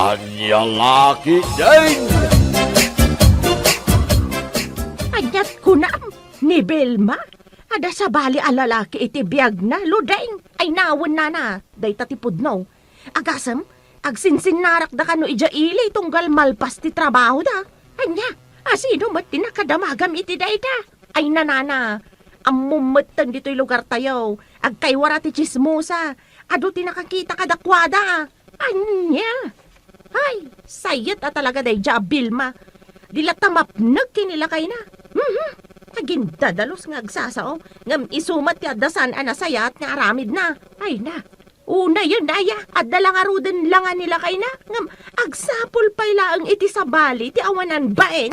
Anyang laki din! Anyat kunam, ni Vilma. Ada sa bali alalaki iti biyag na, ludeng. Ay nawon na, day tatipod no. Agasam, agsinsin narak da kano ija ili tunggal malpas ti trabaho da. Anya, asino mat tinakadamagam iti dayda. Ay nanana, amumatan dito'y lugar tayo. Agkaywara ti chismosa. Ado tinakakita kadakwada. Anya, ay, sayat at talaga day ja Vilma. Dila tamapnag kinilakay na. Agindadalos nga agsasao. Ngam isumat ti adasan anasayat nga aramid na. Ay na. Una yun aya. At dalang arudan lang nila kay na. Ngam agsapol pa'y laang iti sabali ti awanan baen.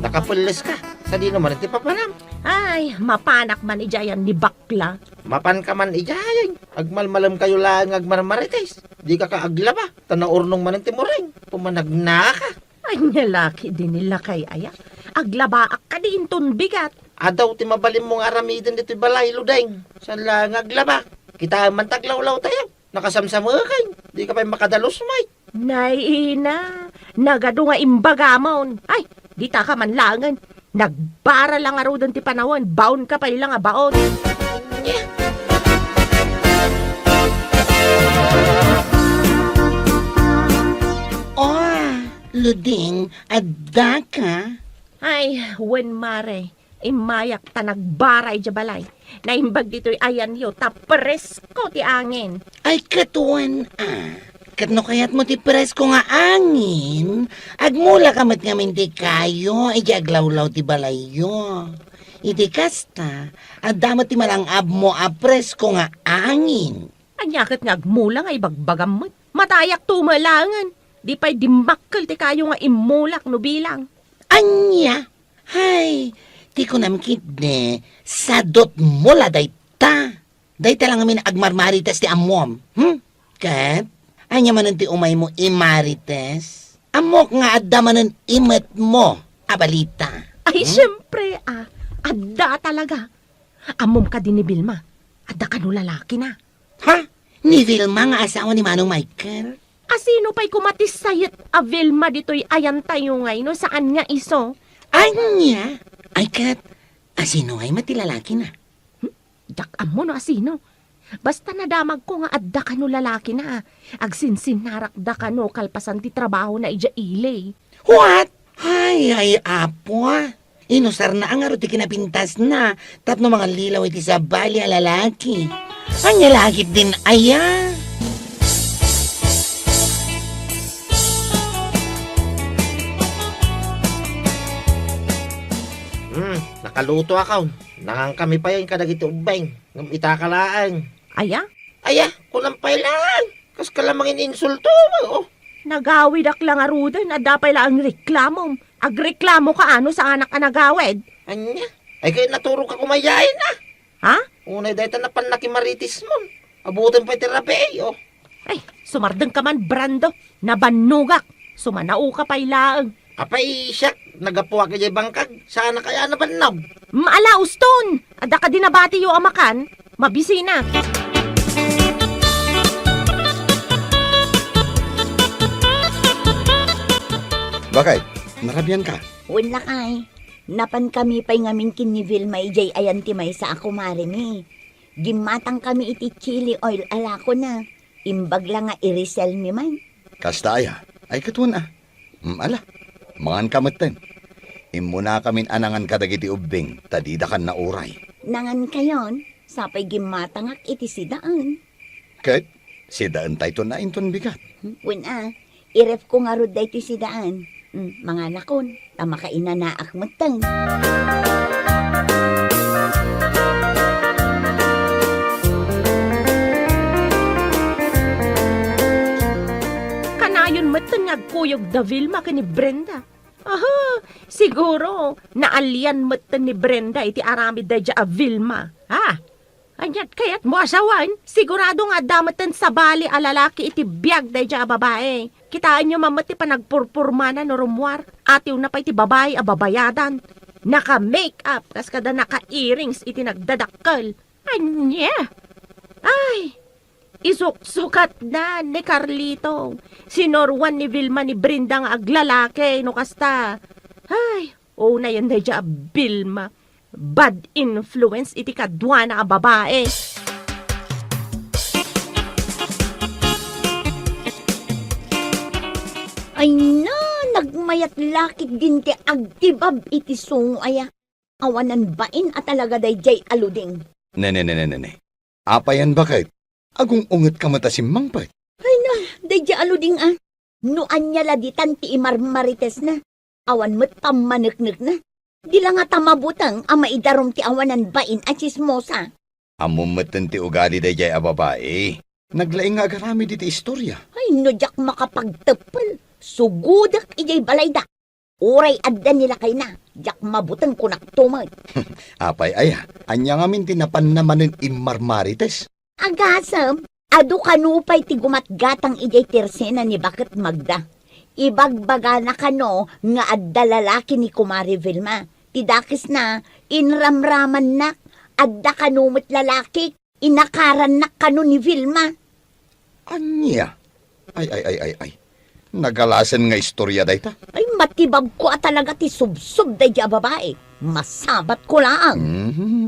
Nakapulis ka. Sa di naman iti papanam. Ay, mapanak man ijayan ni bakla. Mapan ka man ijayan. Agmalmalam kayo lang agmarmarites. Di ka kaaglaba. Tanaurnong man iti moreng. Pumanagna ka. Ay, nalaki din nila kay aya. Aglabaak ka din ton bigat. Adaw ti mabalim mong aramidin dito balay ludeng. San lang aglaba. Kita man taglawlaw tayo. Nakasamsama kay. Di ka pa'y makadalos may. Naina, nagado nga imbagamon. Ay, di ta ka man langan. Nagbara lang aro doon ti panahon. Baon ka pa ilang nga baon. Oh, Luding, adda ka? Ay, wen mare. Imayak ta nagbaray jabalay. Naimbag dito'y ayan yo. Tapresko ti angin. Ay, katuan Katno kayat mo ti presko nga angin? Agmula kamat ngamin ti kayo, iti aglawlaw ti balayo. Iti kasta, addamat ti malangab mo a presko nga angin. Anyakit nga agmula nga ibagbagam mo. Matayak tumalangan. Di pa'y dimakkel ti kayo nga imulak no bilang. Anya? Hay, ti ko namkid ne, sadot mo la dayta. Dayta lang amin agmarmarites ti amom. Kat? Anya manan ti umay mo imarites? Amok nga adda manan imet mo, abalita. Ay, syempre, adda talaga. Amom ka din ni Vilma. Adda ka no lalaki na. Ha? Ni Vilma nga asawa ni Manong Michael? Asino pa'y kumatis sayit a Vilma dito'y ayan tayo ngay no saan nga iso? Anya? Ay kat, asino ay matilalaki na? Dakam mo no asino. Basta nadamag ko nga adda ka no lalaki na. Agsinsin narak da ka no kalpasan ti trabaho na ija ilay. What? Ay, apo Inusar na ang aro ti kinapintas na. Tapno mga lilaw iti sabali a lalaki. Anya lagit din aya. Nakaluto akaw. Nangang kami pa yan kadagiti ubeng. Ngam itakalaan. Aya? Aya, kunang pailan. Kas kalamangin insulto mo. Nagawid ak lang arudan at dapay lang reklamo. Agreklamo ka ano sa anak ka nagawid. Anya? Ay kayo naturo ka kumayain na. Ha? Unay dahil na panakimaritis mo. Abutin pa terapi oh. Ay, sumardeng ka man, Brando. Nabanugak. Sumanao ka pa'y laang. Apay siyak, nagapuwa ka dyan bangkag. Sana kaya nabanaw. Maalaos ton. Ada ka dinabati yung amakan. Mabisi na. Bakit? Narabian ka? Wala kay. Napan kami pa'y ngamin kin ni Vilma ijay ayan ti may sa ako marimi. Gimatang kami iti chili oil alako na. Imbag lang nga irisel mi man. Kastaya. Ay katuan ala. Mangan kamatan. Imuna kamin anangan kadagiti ubing. Tadidakan na uray. Nangan kayon, sapay gimatangak iti sidaan. Kat, si daan tayo na inton bigat. Wala, iref ko nga rod dahi ti sidaan. Mga nakon, tama ka inanaak matang. Kanayon matang nagkuyog da Vilma ka ni Brenda. Aha, siguro, naalyan matan ni Brenda iti aramid da dya a Vilma. Ha? Anyat kayat mo asawan, sigurado nga damatan sa bali a lalaki iti biyag da dya a babae. Kitaan nyo mamati pa nagpurpurmana no rumwar, atiw na pa iti babae a babayadan. Naka-makeup, kas kada naka-earrings iti nagdadakkel. Anya! Ay! Isuksukat na ni Carlito. Sinorwan ni Vilma ni Brenda nga aglalaki, no kasta. Ay, na yan na dya Vilma. Bad influence iti kadwa na babae. Ay na, nagmayat lakit din ti agtibab iti sungo aya. Awanan bain at talaga dayjay aluding. Ne. Apayan bakit? Agong unget ka mata si Mangpay. Ay na, dayjay aluding ah. Nuan niya laditan ti imarmarites na. Awan mo't pamaneknek na. Di lang nga tamabutang ang maidarom ti awanan bain at chismosa. Amumatan ti ugali day jay a babae. Naglaing nga garami diti istorya. Ay no, jak makapagtepel. Sugudak ijay balayda. Uray adda nila kay na. Jak mabutang kunak tumag. Apay aya, anya nga min tinapan naman ng imarmarites. Agasam, adu kanupay ti gumatgatang ijay tersena ni Bakit Magda. Ibagbaga na kano nga adda lalaki ni Kumari Vilma. Tidakis na, inramraman na, adda kanumot lalaki, inakaran na kano ni Vilma. Anya? Ay. Nagalasan nga istorya day ta. Ay matibag ko talaga ti subsub day ja babae. Masabat ko lang.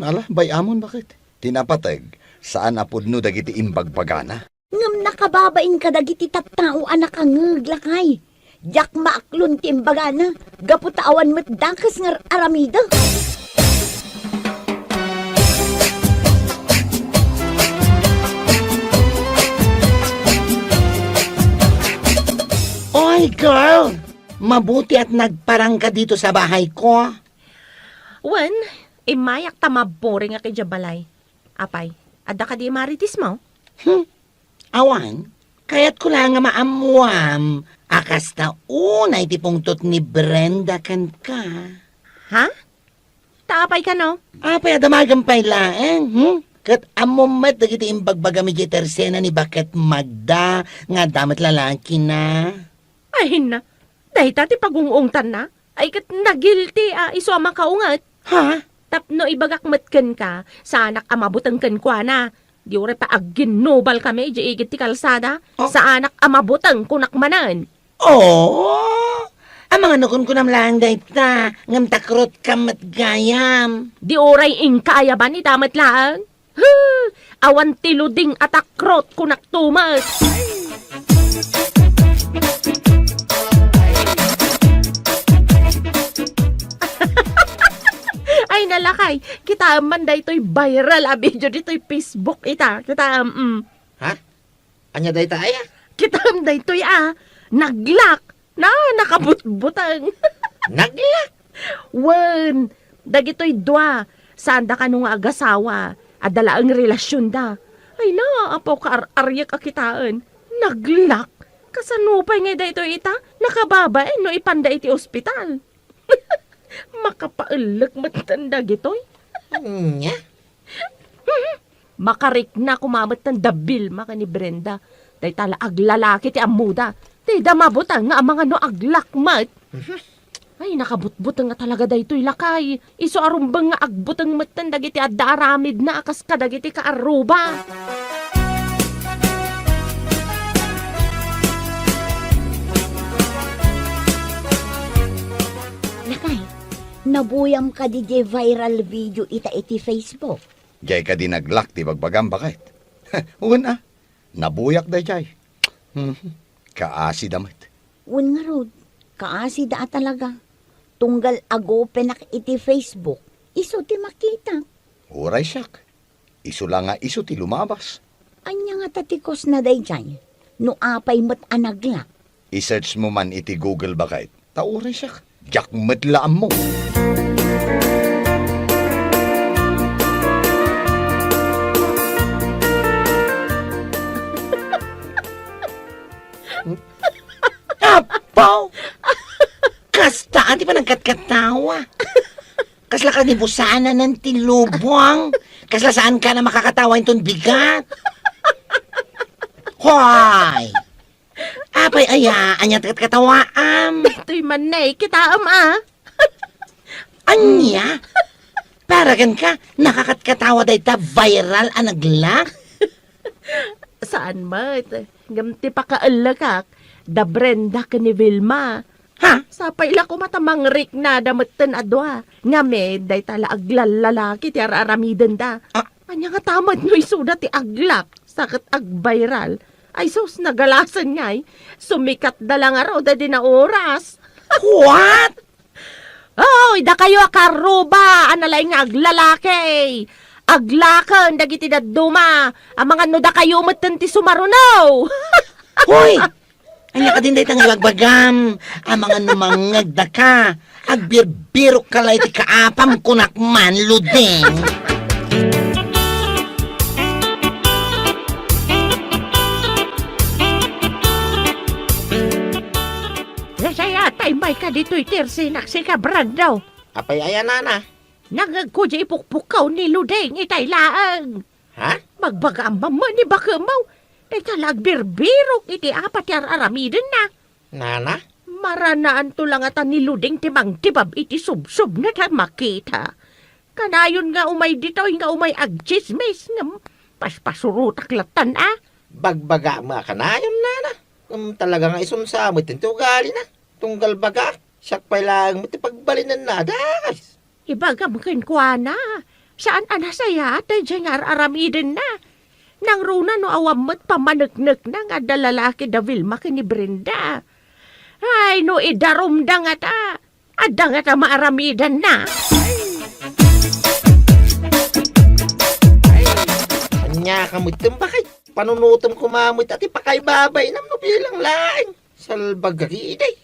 Ala, bayamon bakit? Tinapatag, saan apudno dagiti imbagbagana? Ngam nakababain ka dagiti tattao anak ang ngaglakay. Jak maaklon ti imbagana, gaputawan mo't dakas nga aramida. Oy, girl! Mabuti at nagparang ka dito sa bahay ko. Wen, imayak tamaboring nga kay Jabalay. Apay, adda ka di maritis mo? Awan, kaya't ko lang nga maamuam. Akas ta unay ti pungtot ni Brenda kan ka. Ha? Taapay ka no? Apay adamagan pay laeng, Kat amumet dagiti imbagbagami di tersena ni Bakit Magda nga damat lalaki na. Ay na, dahil tati pagungungtan na, ay kat nagilti iso ang makaungat. Ha? Tapno ibagakmatkan ka, sa anak amabutangkan kwa na. Di ore pa agginubal kami, di igit ti kalsada, sa anak amabutang kunakmanan. Oh! Ang mga nukon ko namlang dayta, ngam takrot kamat gayam. Di oray ingkaya ba ni damat lang? Awan tiluding atakrot kunaktumas. Ay nalakay, kita man da ito'y viral video dito'y Facebook ita. Kita Ha? Anya day tayo? kita da ito'y naglak na nakabutbutang. Naglak! Wen, dagito'y dwa, saan da ka nung agasawa, adala ang relasyon da. Ay na, apaw ka aryak akitaan. Naglak, kasanupay nga da ito ita, nakababa no ipanda iti ospital. Makapaalak matanda gito'y. Anya? Makarik na kumamat ng dabil maka ni Brenda. Day tala aglalaki ti amuda. Day damabutang nga ang mga no aglakmat. Ay, nakabutbutang nga talaga daytoy lakay. Iso arumbang nga agbutang matan dagiti adda aramid na akas ka dagiti kaaruba. Lakay, nabuyam ka di viral video ita iti Facebook. Jay ka di naglak ti bagbagam bakit? Una, nabuyak day jay. Kaasi damit. Un nga rod, kaasi da talaga. Tunggal ago penak iti Facebook, iso ti makita. Uray siyak. Isu lang nga isu ti lumabas. Anya nga tatikos na day dyan, no apay mo't anagla. I-search mo man iti Google bakit? Tauray siyak. Jak matlaam mo. Apaw! Kasta, di pa nagkatkatawa? Kasla ka ni busana ng tilubwang. Kasla saan ka na makakatawa itong bigat? Hoy! Apay aya, anya katawaam. Ito'y manay kita Anya? Paragan ka, nakakatkatawa day ta viral ang naglak. Saan mat? Gamti pa kaalakak. Da Brenda ka ni Vilma. Ha? Sapay la ko matamang rik na damatan adwa. Nga med, day tala aglalaki ti araramiden da. Ah. Anya nga tamad no isuda ti aglak. Sakit ag-viral. Ay sus, nagalasan nga sumikat da lang araw da din na oras. What? Oy, da kayo akaruba, analay nga aglalaki. Aglakan, dagiti daduma. Ang mga no da kayo matan ti sumarunaw. Hoy! Anya ka din day tang ibagbagam. Ang mga numangagda ka. Agbirbiro ka lay ti kaapam kunakman, ludeng. Saya tay may ka dito'y tirsinak si kabrad daw. Apay ayan na. Nagagkudya ipukpukaw ni Ludeng itay laang. Ha? Magbaga ang mama ni Bakamaw. Day talag birbirok iti apat yar aramiden na. Nana? Maranaan to lang ata ni Ludeng timang tibab iti subsub na ta makita. Kanayon nga umay dito nga umay agchismis nga paspasurutak latan Bagbaga mga kanayon, nana. Talaga nga isunsamit ito ugali na. Tunggal baga. Siyak pa lang matipagbalinan na, das. Ibagam kwa na. Saan anasaya at dyan nga aramiden na. Nang runa no awamot pamanagnak na nga dalalaki da Vilma ni Brenda. Ay no idarom da nga ta. Ada nga ta maaramidan na. Anya kamutim bakay. Panunutom kumamit at ipakaybabay nam no bilang laing. Salbagari day.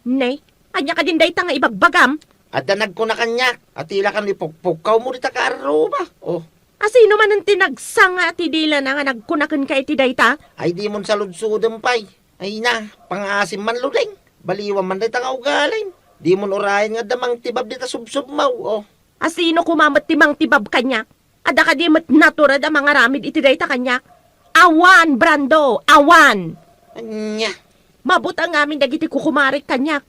Nay, anya ka din day ta nga ibagbagam. At danag ko na kanya. At tila kan ipukpukaw mo rita karuba. Oh, Asino man ang tinagsanga at idila na nga nagkunakan ka iti day ta? ay di mon saludsudem pay. Ay na, pangasim man ludeng. Baliwan man day nga ugalin. Di mon orayan nga damang tibab dita subsub mau. Oh, Asino kumamat timang tibab kanya? Ada ka di mat naturad ang mga ramid iti day ta kanya? Awan, Brando! Awan! anya. Mabot ang amin dagiti kukumarik kanyak.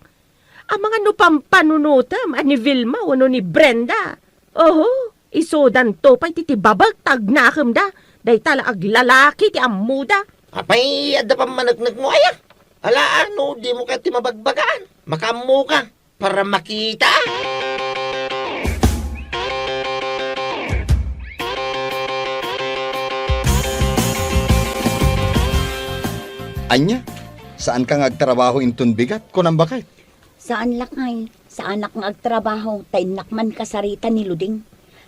Ang mga nupampanunutam ani Vilma o ni Brenda. Oho, isodan to pa iti babag tagnakam da. Day tala aglalaki ti amuda. Apay, ada pa managnag mo aya. Ala ano, di mo ka timabagbagaan. Makamu ka para makita. Anya, saan ka ngagtrabaho intun bigat? Kunang bakit? Saan lakay? Sa anak nga agtrabaho, tainak man kasarita ni Luding.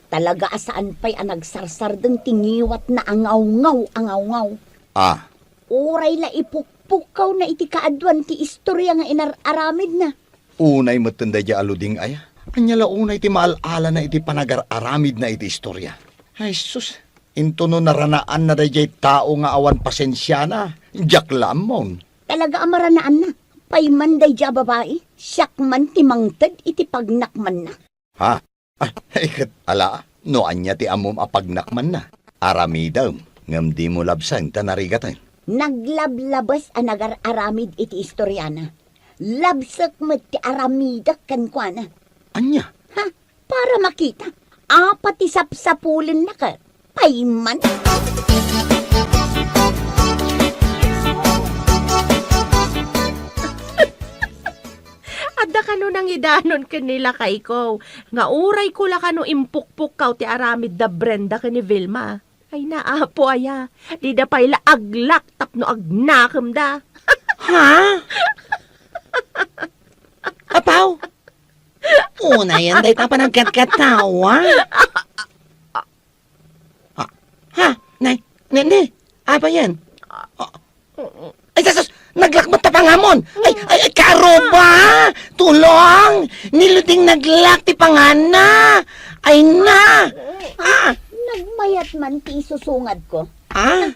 Talaga asaan pa'y anagsarsar deng tingiwat na angaw-ngaw. Ah, Uray la ipukpukaw na iti kaadwan ti istorya nga inararamid na. unay matanda di aluding aya. Anya la unay ti maalala na iti panagar-aramid na iti istorya. Ay sus, into no naranaan na dayjay tao nga awan pasensya na. Diyak lamon. Talaga amaranaan na. Payman day ja babae, siyak man timangtad iti pagnakman na. Ha? Ay, kat ala, no anya ti amom apagnakman na. Aramidaw, ngam di mo labsan tanarigatan. Naglablabas ang nagar-aramid iti istoryana. Labsak mo ti aramidak kankwana. Anya? Ha? Para makita. Apat ti sapsapulin na ka. Payman. Ada ka no nang idanon kanila kay ko. Nga uray ko la ka no impukpuk kaw ti aramid da Brenda ka ni Vilma. Ay naapo aya. Di da pa'y aglak tapno agnakam da. Ha? Apaw? Una yan, day ta pa nagkatkatawa. Ha? Nay, apa yan? Ay, sasos, naglakmat ta pangamon. Ay, karo ba? Tulong! Niluding naglak ti pangana. Ay na! Nagmayat man ti isusungad ko. Ah?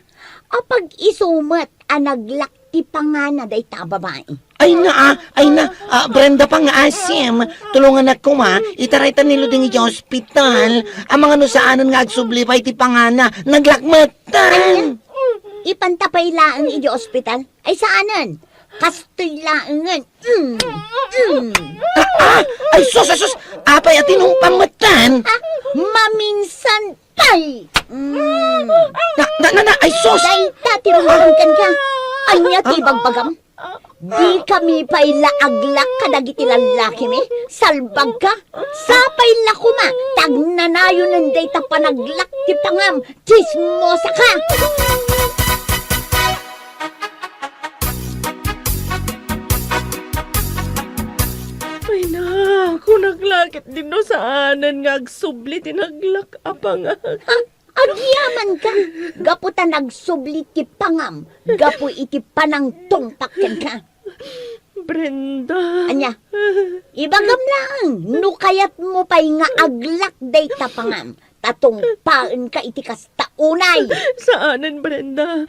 Apag isumat naglak ti pangana day ta babae. Ay na, Brenda pang asim. Tulungan ako itaray ta niluding iti hospital. Ang mga nusaanan nga agsublipay ti pangana. Naglakmatan. Ipantapay laang iti ospital. Ay saanan? Kastoy laangan. Ay, sus! apay at inumpamatan. Maminsan pay. Ay sus! Dayta, tinumangkan ka. Anya ti bagbagam. Di kami pa'y laaglak kadagiti lalaki mi. Salbag ka. Sapay lakuma. Tagnanayo ng dayta panaglak ti pangam. Chismosa ka. Ay na, kung naglakit din no saanan nga agsubli tinaglak apang Agyaman ka. Gapu ta nagsubli ti pangam. Gapu iti panangtong pakyan ka. Brenda. Anya, ibagam lang. No kayat mo pa'y nga aglak day tapangam. Tatong paan ka iti kastaunay. Saanan, Brenda?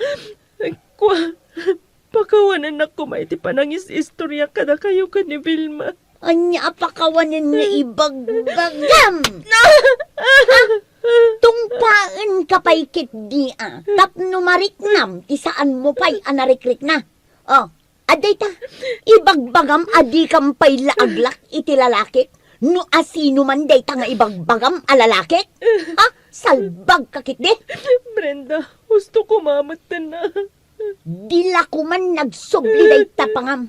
Kwa, pakawanan na kumaiti pa nang istorya kada kayo ka ni Vilma. Anya, apakawanin nga ibagbagam. Tungpaan ka pa'y kitdia. Tapno mariknam, isaan mo pa'y anarikrik na. Oh, aday ta, ibagbagam adi kam pa'y laaglak iti lalaki. No asino man day ta nga ibagbagam a lalaki. Ha? Salbag kakit di. Brenda, gusto ko mamatan na. Dila ko man nagsubli day tapangam.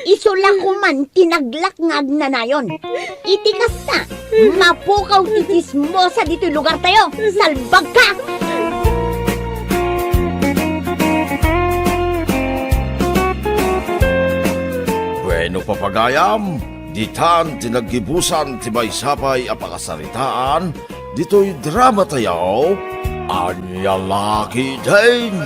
Isula ko man tinaglak nga agnanayon. Iti kasta, mapukaw titismo sa dito lugar tayo. Salbag ka! Bueno papagayam, ditan tinagibusan ti may sapay a pakasaritaan, dito'y drama tayo, Anya Laki Din.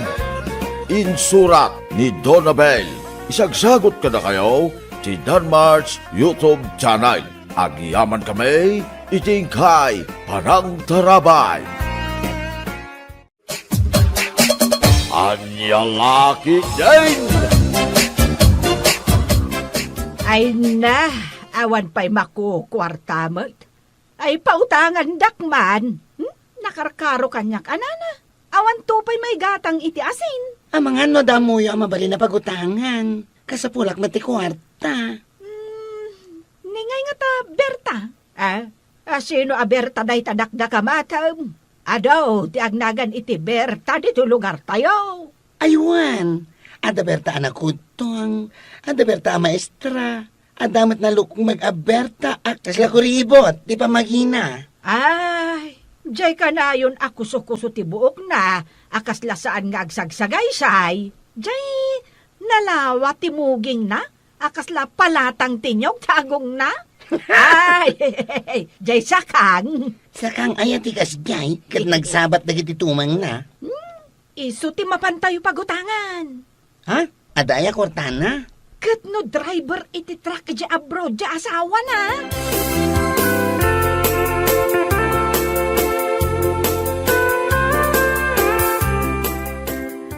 Insurat ni Donabel. Isagsagot ka na kayo ti Danmar's YouTube channel. Agyaman kami, itingkay parang tarabay. Anya Laki Din. Ay na, awan pa'y makukwarta mo. Ay pautangan dakman. Nakarkaro kanyak anana. Awan to pa'y may gatang iti asin. Amang ano damuyo ang mabali na pagutangan. Kasapulak mati kwarta. Ningay nga ta, Berta. Sino a Berta day tadakda kamatam? Adaw, ti agnagan iti Berta dito lugar tayo. Aywan. Ada berta anak kutong. Ada berta maestra. Adamat na lukong mag-aberta. Akas la kuribot. Di pa magina. Ay, jay ka na yun akuso-kuso ti buok na. Akas lasaan nga agsagsagay say. Jay, nalawa ti muging na. Akas la palatang tinyog tagong na. Ay, jay sakang. Sakang ayatikas jay. Kat nagsabat na tumang na. Isu ti mapantayo pagutangan. Ha? Adaya kortana? Kat no driver iti truck di abroad di asawa na.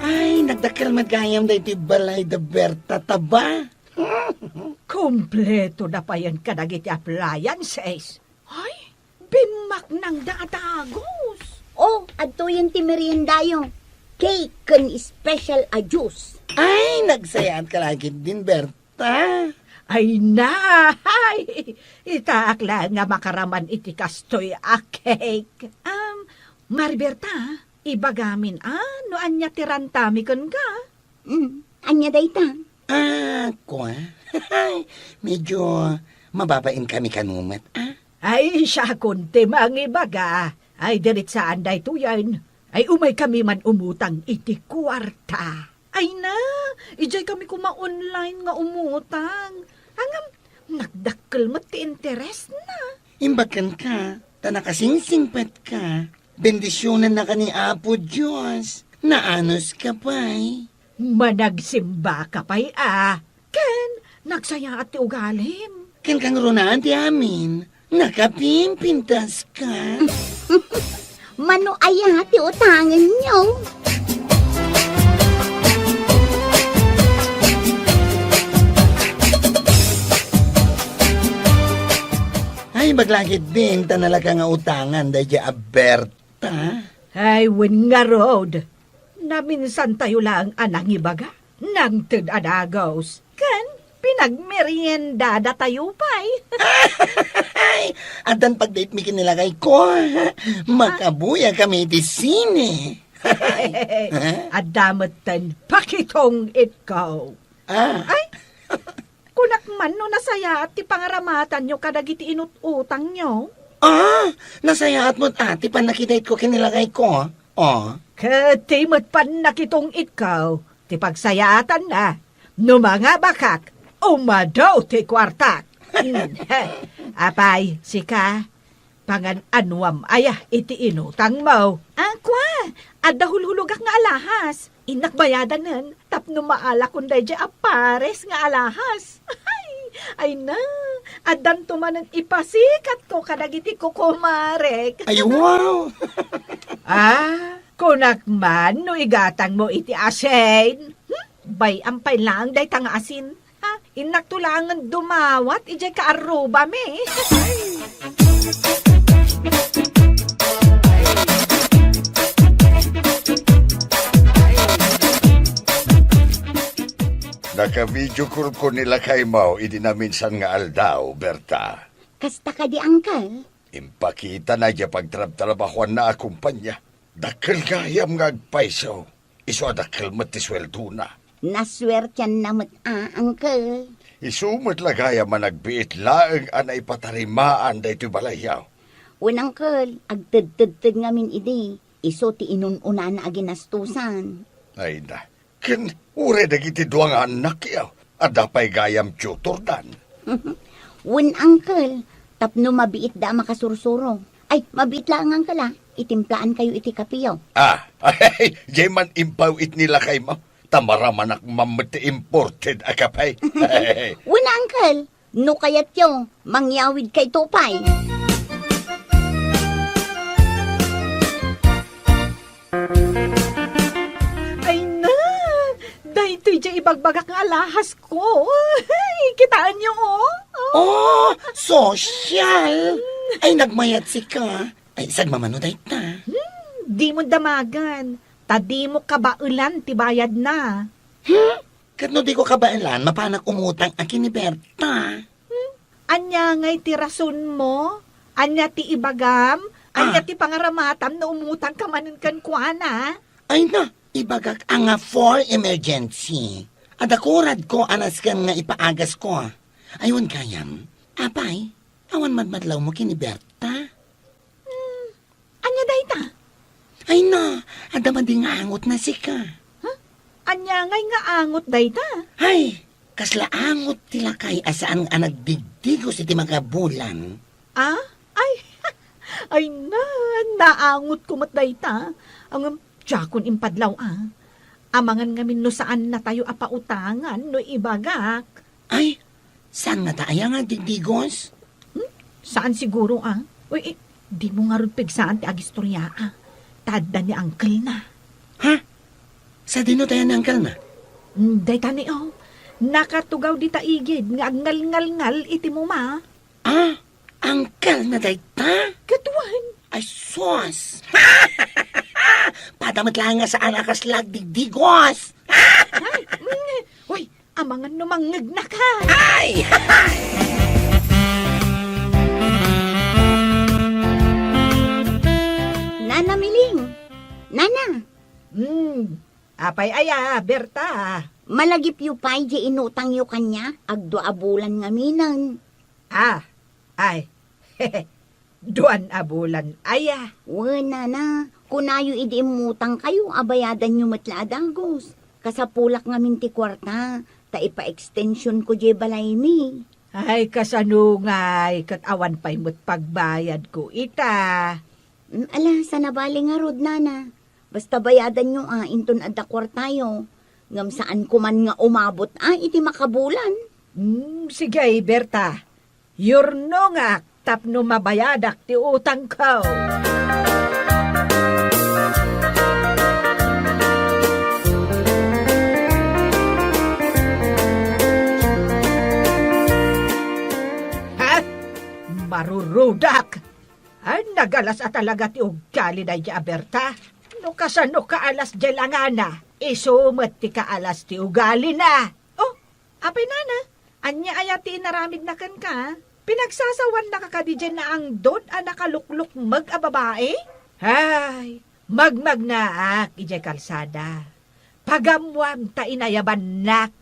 Ay, nagdakil magayam na iti balay da berta taba. Kompleto na pa yan kadagiti appliances. Ay, bimak ng daatagos. Oh, adto yung ti meriendayo. Cake kan special a juice. Ay, nagsayaan ka lagi din, Berta. Ay na, ay, itaakla nga makaraman iti kastoy a cake. Mariberta, ibagamin no anya tirantami kon ka? Anya dayta? Ko medyo mababain kami kanumat, Ay, siya kunti mang ibaga. Ay, diritsaan day to yan. Ay, umay kami man umutang iti kwarta. Ay na, ijay kami kuma-online nga umutang. Hangam, nagdakkel mo ti interest na. Imbakan ka, tanakasingsingpat ka. Bendisyonan na ka ni Apo Diyos. Naanos ka pa'y. Managsimba ka pa'y Ken, nagsaya at ti ugalim. Kan kang runaan ti amin. Nakapimpintas ka. Mano aya ti utangan niyo. Ay, maglangit din tanalaga nga utangan dahil Aberta. Ay, win nga road. Naminsan tayo lang anang ibaga. Nang tid adagos. Ken, nagmerienda da tayo pa'y. Ay, adan pag-date mi kinilagay ko. Makabuya kami di sine. Adamatan, pakitong ikaw. Ah, Ay, kunak man no nasaya at ti pangaramatan nyo kadagiti inututang nyo. nasaya at mo't ati pa nakidate ko kinilagay ko. Oh, Katimot pan nakitong ikaw, ti pagsayatan na, no mga bakak, umadaw ti kwartak. Apay, sika, pangan anwam ayah iti inutang mo. Kwa, adahulhulugak nga alahas. Inakbayadan nun, tapno maala kunday di apares nga alahas. Ay na, adan tumanan ipasikat ko kadagiti ko kumarek. ay wow. Kunakman no igatang mo iti asin. Bay ampay lang day tanga asin. Inaktulangan dumawat ijay kaaruba me. Naka-video call ko nila kay Mau, idi na minsan nga aldaw, Berta. Kasta ka di, Uncle. Impakita na dya pagtrab-trabahuan na akumpanya. Dakil gayam nga agpaiso. Iso adakil matisweldo na. Naswertyan na Uncle. Isumot lagaya man nagbiit laeng anay patarimaan da ito balayaw. Uncle, agtid-tid ngamin idi. Iso ti inununa na aginastusan. Ay na, kin ure dagiti duwang anak yaw. Adapay gayam tutor dan. Uncle, tapno mabiit da makasursuro. Ay, mabiit lang Uncle Itimplaan kayo iti kapiyaw. Ay, jay man impaw it nila kay Mau. Tamara manak mamati imported akapay. Uncle, no kayat yo, mangyawid kay Tupay. Ay na, dahito ijay ibagbagak nga alahas ko. Ay, kitaan nyo Oh, social. Ay, nagmayat si ka. Ay, saan mamanoday ta? Di mo damagan. Tadi mo kabaulan ti bayad na. Katno di ko kabailan, mapanak umutang akin ni Berta. Anya ngay ti rason mo? Anya ti ibagam? Anya ti pangaramatam na umutang ka manin kan kuana? Ay na, ibagak ang nga for emergency. Adakurad ko anas kan nga ipaagas ko. Ayun kayam, apay, awan madmadlaw mo kini Berta. Anya day ta? Ay na, adaman di nga angot na sika. Anya ngay nga angot day ta? Ay, kasla angot tila kay asaan nga nagdigdigos iti mga bulan. Ay, ay na, naangot kumot day ta. Ang tiyakon impadlaw Amangan ngamin no saan na tayo apautangan no ibagak. Ay, saan nga taaya nga digdigos? Saan siguro Uy, di mo nga rin pigsaan ti agistorya Tada ni Uncle na. Ha? Sa dino tayo ng kalma? Day tani nakatugaw di taigid nga ngal-ngal-ngal iti mo ma. Angkal na dayta? Katuan. Ay, sos! Padamat lang nga sa anakas lag digdigos! Uy, amangan numangag na ka. Ay! Nana Miling, Nana, Apay aya, Berta. malagip yu pa'y di inutang yu kanya, agdua abulan nga minan. Ay, duan abulan aya. Wala na, kunayo idi imutang kayo, abayadan yu matlaadagos. Kasapulak nga minti kwarta, ta ipa-extension ko di balay mi. Ay, kasanungay, kat awan pa'y mo't pagbayad ko ita. Ala, sa nabali nga rod, Nana. Basta bayadan nyo inton adda kwartayo. Ngam saan ko man nga umabot iti makabulan. Sige, Berta. Yurno nga, tapno mabayadak ti utang ko. Marurudak! Ay, nagalas at talaga ti ugali na di Berta. No kasano ka alas di langana, isumat ti ka alas ti ugali na. Oh, apay nana, Anya ayati inaramid na kan ka? Pinagsasawan na ka di dyan na ang dod a nakalukluk a babae? Hay, magmag na ak ijay kalsada. Pagamwam ta inayaban nak.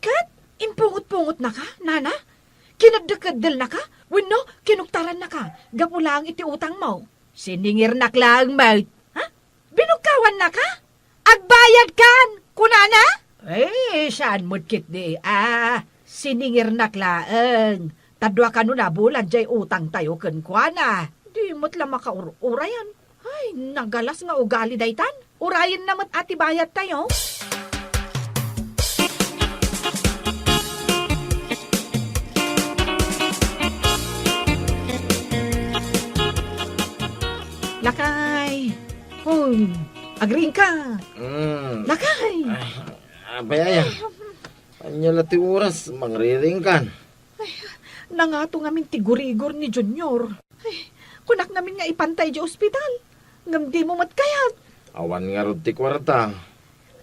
Kat, impungot-pungot na ka, nana? Kinadakadal na ka? Wino, kinuktaran na ka. Gapulang iti utang mo. Siningir na klang mouth. Ha? Binukawan na ka? Agbayad kan, kunana? Eh, saan mo't kit di? Siningir na klaang. Tadwa ka nun na bulan jay utang tayo kan kuana. Di mo't lang makaurayan. Ay, nagalas nga ugali daytan. Urayan naman ati bayad tayo. Lakay! Agring ka! Lakay! Abay, anya lati oras, mangriring kan. Nangato ngamin tigurigor ni Junior. Ay, kunak namin nga ipantay di ospital. Ngam di mo matkayat. Awan nga ron ti kwarta.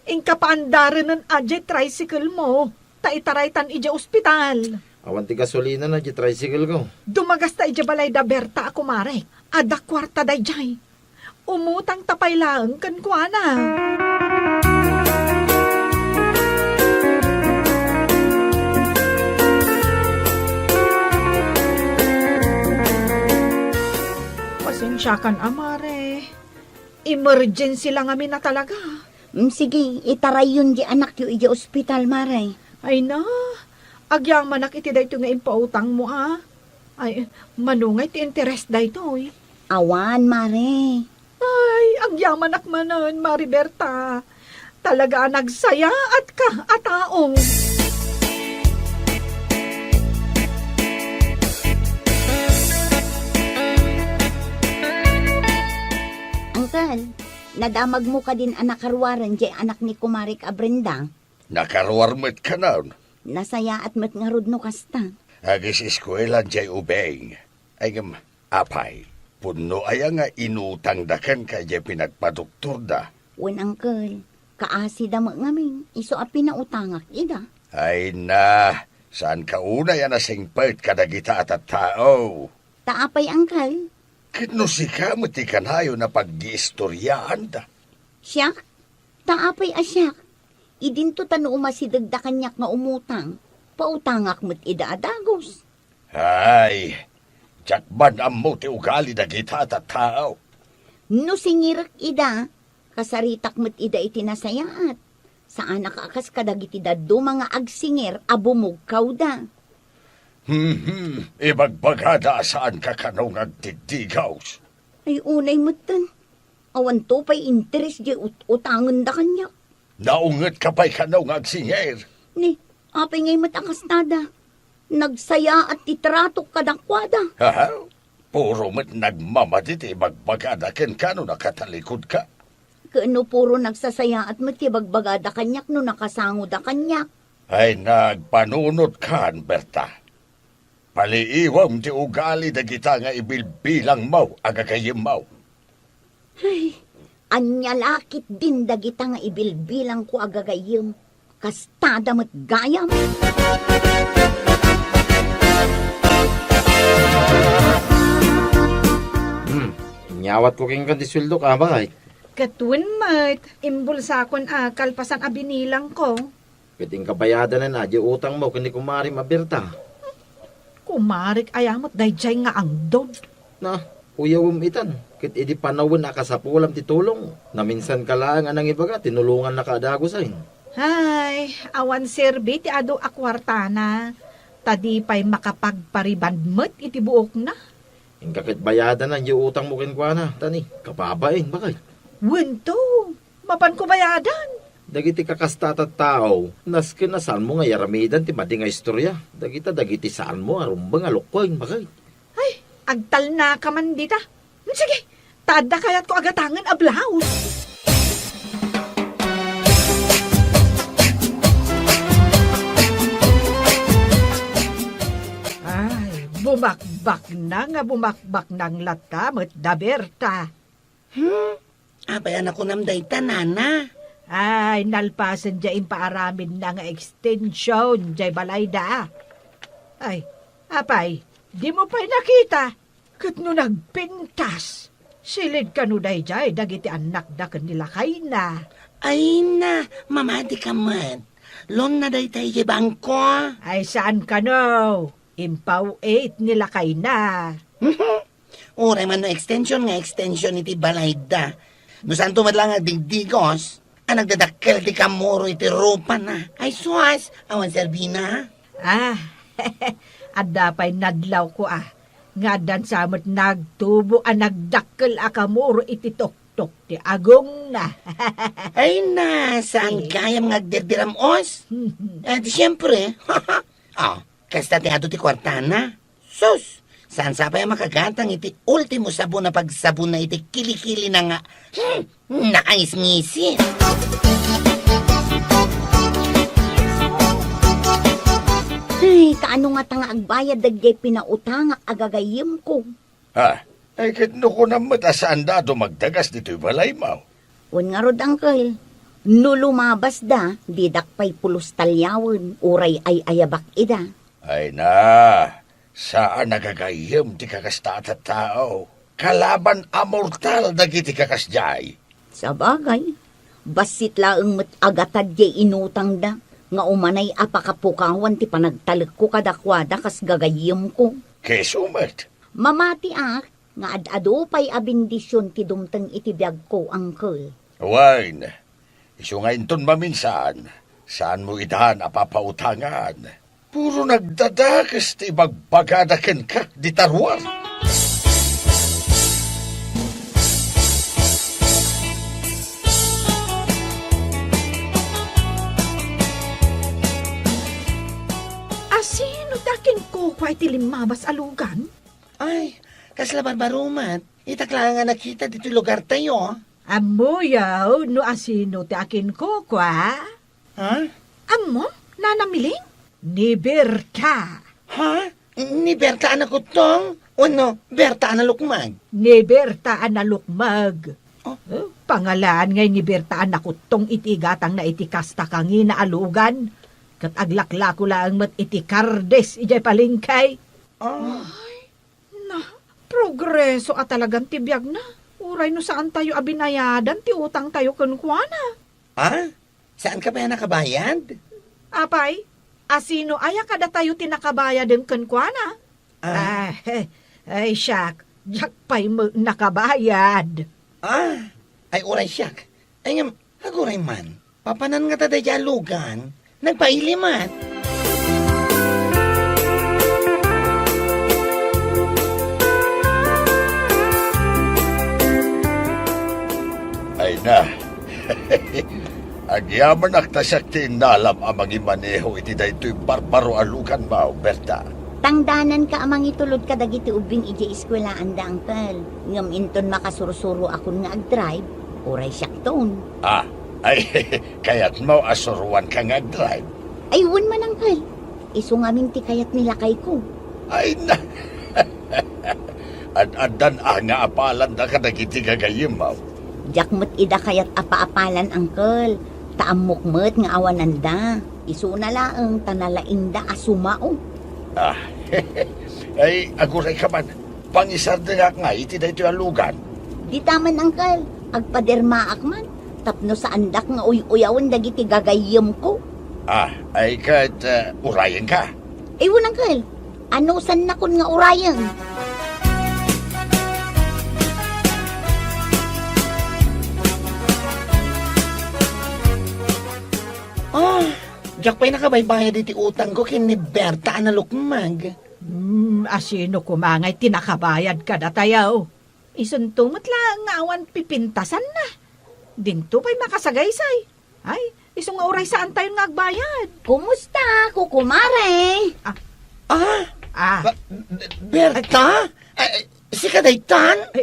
Ingka paandaran ng adjay tricycle mo. Taitaraytan ija ospital. Awan ti gasolina na di tricycle ko. Dumagas ta ija balay da Berta ako marek. Ada kwarta da jay. Umutang tapay lang kan kuana. Pasensya kan amare. Emergency lang amin na talaga. Sige, itaray yun di anak yu ija ospital, maray. Ay na, agyang manak iti dayto nga impautang mo ha. Ay, manungay ti interest dayto eh. Awan, mare. Ay, agyang manak manan, Mariberta. Talaga nagsaya at ka at taong. Uncle, nadamag mo ka din anak karwaran jay anak ni Kumarik Abrendang. Nakaruarmet ka na. Nasaya at matngarod no kasta. Agis iskwelan jay ubeng. Ay apay. Puno ay nga inutang dakan ka jay pinagpadoktor da. Wen uncle, kaasi da mo ngamin, iso a pinautangak ida. Ay na, saan ka una yan nasingpert kadagita at tao? Taapay uncle, Kano si kamot ikanayo na pag-giistoryaan da. siyak, taapay asyak. Idinto tano umasidagda kanyak nga umutang, pautangak mo't ida adagos. Ay, jakban ang mo ti ugali dagita at tao. No singirak ida, kasaritak mo't ida itinasayaat. Saan nakaakas kadagiti daddo mga agsingir abumog kauda. Ibagbagada saan ka kanong agtidigaws. Ay unay mo't tan. Awan to pa'y interes di utangan da kanyak. Naungat ka pa'y kanong agsinger. Ni, apay ngay matakastada. Nagsaya at titratok kadakwada. Ha? Puro mat nagmamadit ibagbagada ken kano nakatalikod ka. Kano puro nagsasaya at matibagbagada kanyak no nakasango da kanyak. Ay nagpanunot ka, Berta. Paliiwam ti ugali dagita nga ibilbilang mau agagayim mau. Ay, anyalakit din dagita nga ibilbilang ko agagayim. Kastada mat gayam. Nyawat ko king kandisweldo ka ba kay? Katun mat, imbulsakon kalpasan abinilang ko. Piting kabayadan na di utang mo kundi kumari mabirta. Kumarik ayamot dayjay nga ang dod. Na, uyawom itan. Kit idi panawin na kasapulam ti tulong. Na minsan ka lang anang ibaga, tinulungan na kaadagosay. Ay, awan serbi ti ado akwartana. Tadi pa'y makapagparibandmet iti buok na. Yung kakit bayadan na, yung utang mo kinkwa na. Tani, kapabain, bakay. Wento, mapan ko bayadan. Dagiti kakastat at tao, naskin na saan mo nga yaramidan ti madi nga istorya. Dagiti saan mo arumbang alukkoy, bakay. Ay, agtal na ka man dita. Sige, tada kayat ko agatangan a blouse. Ay, bumakbak ng latamot da Berta. Abayan ako namday tanana. Ay, nalpasan dya impaaramin na nga extension, dya balay da. Ay, apay, di mo pa'y nakita. Kat no nagpintas. Silid ka no dayjay, dagiti anak da kanila kay na. Ay na, mamadi ka man. Lon na day tayo bangko. Ay, saan ka no? Impaw 8 nila kay na. Oray man no extension iti balayda. No saan tumadlang nga digdigos, nagdadakkel ti kamuro iti rupa na. Ay suwas, awan Serbina. Ah, adda pa'y nadlaw ko Nga dan samot nagtubo nagdakkel akamuro iti tok ti agong na. Ay na, saan kayam ngagdirdiramos? Di siyempre. Kasta ti ato ti kwartana. Sus, saan sa pa makagatang iti ultimo sabon na pagsabon na iti kilikili na nga. Nakangis-ngisi. Ay, kaano nga tanga agbayad dagyay pinautang agagayim ko. Ha? Ay kitno ko na matasaan dado magdagas dito'y balay mo. Un nga rod, Uncle. No lumabas da, didak pa'y pulos talyawon, uray ay ayabak ida. Ay na, saan nagagayim ti kakasta at tao? Kalaban amortal dagiti kakasjay. Sa bagay, basit laeng met agatad jay inutang da, nga umanay apakapukawan ti panagtalek ko kadakwada kas gagayim ko. Kesumet. Mamati nga ad-ado pa'y abindisyon ti dumteng iti biyag ko, Uncle. Wine, iso nga inton maminsan, saan mo idahan apapautangan? Puro nagdadakas ti bagbagadaken ka di tarwar. Asino dakin ko kway ti limabas alugan? Ay, kasla barbarumat. Itakla nga nakita dito lugar tayo. Amuyaw, no asino ti akin ko kwa? Ha? Amo, nanamiling? Ni Berta. Ha? Ni Berta anak ko tong? O no, Berta anak lukmag? Ni Berta analukmag. Oh. Pangalaan ngay ni Berta anakutong itigatang na itikasta kangi na alugan. Kat aglaklako lang mat itikardes ijay palingkay. Oh. Na, progreso at talagang tibiyag na. Uray no saan tayo abinayadan, ti utang tayo kunkwana. Ha? Saan ka ba yan nakabayad? Apay, asino aya kada tayo tinakabayad ng kunkwana? Ah. Ay, siyak, yak pa'y nakabayad. Ay uray siyak. Ay ngam, aguray man. Papanan nga taday lugan. Nagpailiman. Ay na, agyaman aktasak tinalam ang magimaneho iti daytoy barbaro alukan mo, Berta. Tangdanan ka amang itulod ka dagiti ubing iti eskwelaan da, Uncle. Ngam inton makasurusuro akon nga ag-drive, uray siyak ton. Ay, kaya't mo asuruan ka nga drive. Ay, wun man, Uncle. Iso ngamin ti kayat nila kay ko. Ay na, ad-adan nga apalan da ka dagiti gagayim mo. Diyak mo't ida kayat apa-apalan, Uncle. Taamok mo't nga awananda. Iso na laeng tanalaing da asumao. Ay, aguray ka man. Pangisar da nga iti daytoy alugan. Di taman, Uncle. Agpadermaak man. Tapno sa andak nga uy-uyawan dagiti gagayem ko. Ay kat urayan ka. Ewan, Uncle. Ano san na kun nga urayan? Diyak pa'y nakabaybayad iti utang ko kin ni Berta anak lukmag. Asino kumangay tinakabayad ka da tayaw. Isuntumot lang nga awan pipintasan na. Dinto pa'y makasagaysay. Ay, isong oray saan tayo nagbayad? Kumusta, kukumare? Berta? Si kadaytan?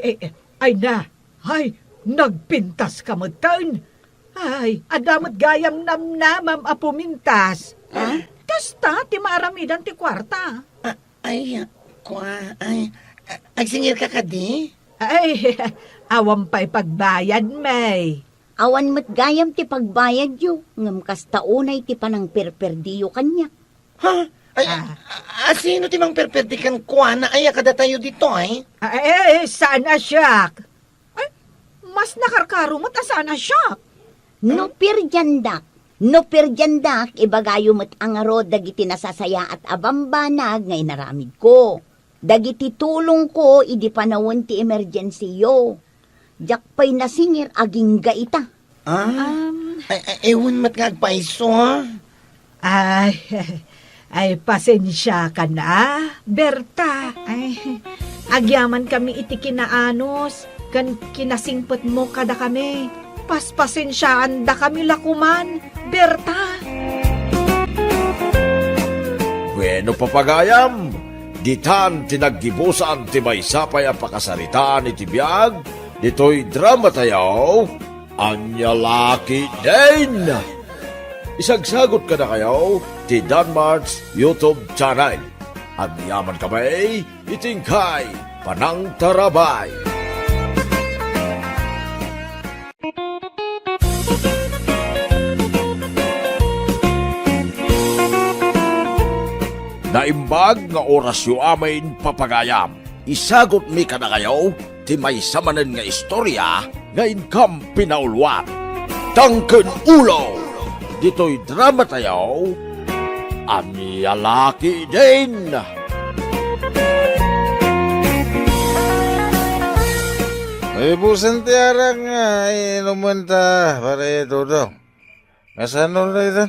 Ay na, ay, nagpintas ka mo taon. Ay, adamot gayam namnamam apumintas. Kasta, ti maaramidan ti kwarta. Agsingir ka kadi? Ay, awam pa'y pagbayad, may. Awan mo't gayam ti pagbayad yu. Ngam kas taunay ti panang perperdiyo kanya. Ha? Ay, Sino ti mang perpertikan kuana ay kada tayo dito ay? Sana siya. Ay, mas nakarkarumot sana siya. No pirjandak. No pirjandak, ibagayo mo't ang arod dagiti nasasaya at abambanag ngay naramid ko. Dagiti tulong ko, idi panawon ti emergency yo. Jak pa'y nasingir aging gaita. Ewan mat ngagpaiso ha? Ay, pasensya ka na, Berta. Ay, agyaman kami iti kinaanos, kan kinasingpot mo kada kami. Paspasensyaan da kami lakuman, Berta. Bueno papagayam, ditan tinaggibusan ti may sapay ang pakasaritaan iti biyag, dito'y drama tayo, anya laki din. Isagsagot ka na kayo, ti Danmar's YouTube channel. At yaman kamay, itingkay, panang tarabay. Naimbag nga orasyo amin papagayam. Isagot mi ka na kayo, ti may samanan nga istorya, nga inkam pinaulwan. Tangken ulo! Dito'y drama tayo, anya laki din. Ay, busan ti arang nga, inuman ta, pare Dodong. Nasano na ito?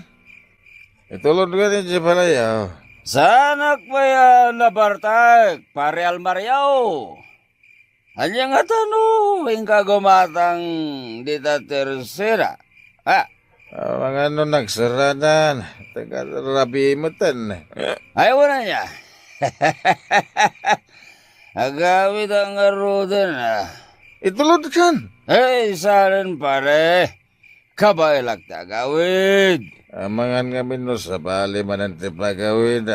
Itulod ka ni Jepalayaw. Sanak pa yan nabartag, pare Almariaw. Anya nga tano, yung kagumatang dita tersera. Mga ano nagsaradan, taga-rabi mo tan. Ay, wala niya. Agawid ang arudan Itulod kan. Ay, saan pare. Kabaylag ta agawid. Amangan kami no sa bali mananti pagawid.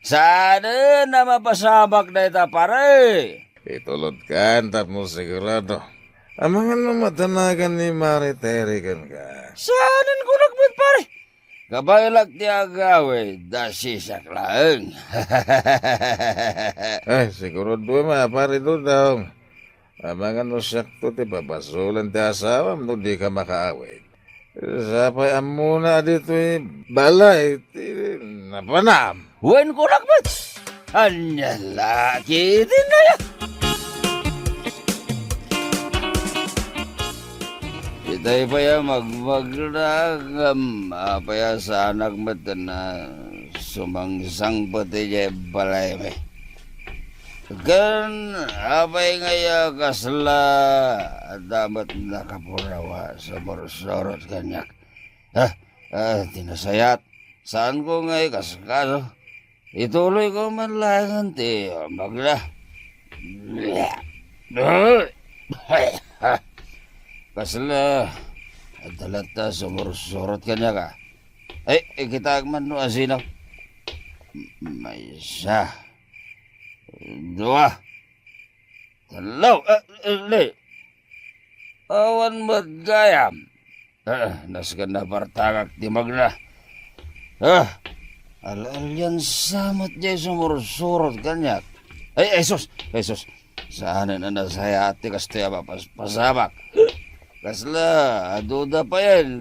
Sana na mapasabak na ita pare. Itulod kan, mo sigurado. Amangan no matanagan ni Mariteri kan ka. Saan ko nagbit pare. Kabaylag ti agawid, dasisak lang. Ay, siguro doon pare Dodong. Amangan no sakto ti babasulan ti asawam no di ka makaawid. Sapay amuna dito balay ti napanam. Wen ko nagbit. Anya laki din na yan. Itay pa yan magmagragam. Apaya sa anak mata na sumangsang pati niya balay me. Kan apay ngaya kasla dapat nakapurawa sa borsorot kanyak. Tinasayat. Saan ko ngay kaskaso? Ituloy ko man langan ti magla. Kasla, adalata sumursurot ka niya ka. Ay, kita man no asinaw. May isa. Dua. Talaw. Le. Awan magayam. Naskan na partagak di magna. Alalyan samot niya sumursurot ka niya. Ay, sus. Saan na nasaya ati kastaya pasabak. Kasla, aduda pa yan.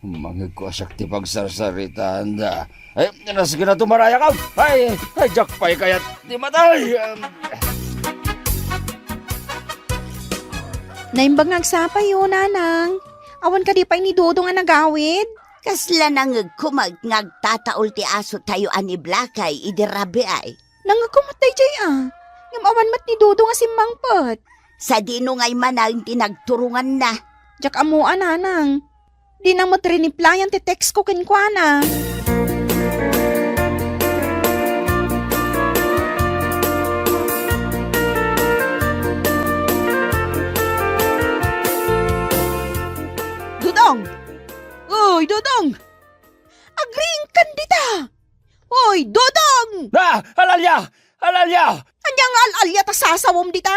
Mangig ko asyak ti pagsarsaritaan da. Ay, nasige na tumaraya ka. Ay, jakpay kaya't di matay. Naimbag nagsapay yun, nanang. Awan ka di pa ni Dodong nga nagawid. Kasla nangag kumag ngagtataol ti aso tayo ani Blakay, idirabi ay. Nangakumatay jay Ngam awan mat ni Dodong nga simbangpot. Sa dino ngay manang tinagturungan na. Jak amuan, nanang. Di nang matriniplayan ti text ko kinkwana. Dodong! Uy, Dodong! Agring kandita! Uy, Dodong! Alalya! Anyang al-alya ta sasawom dita?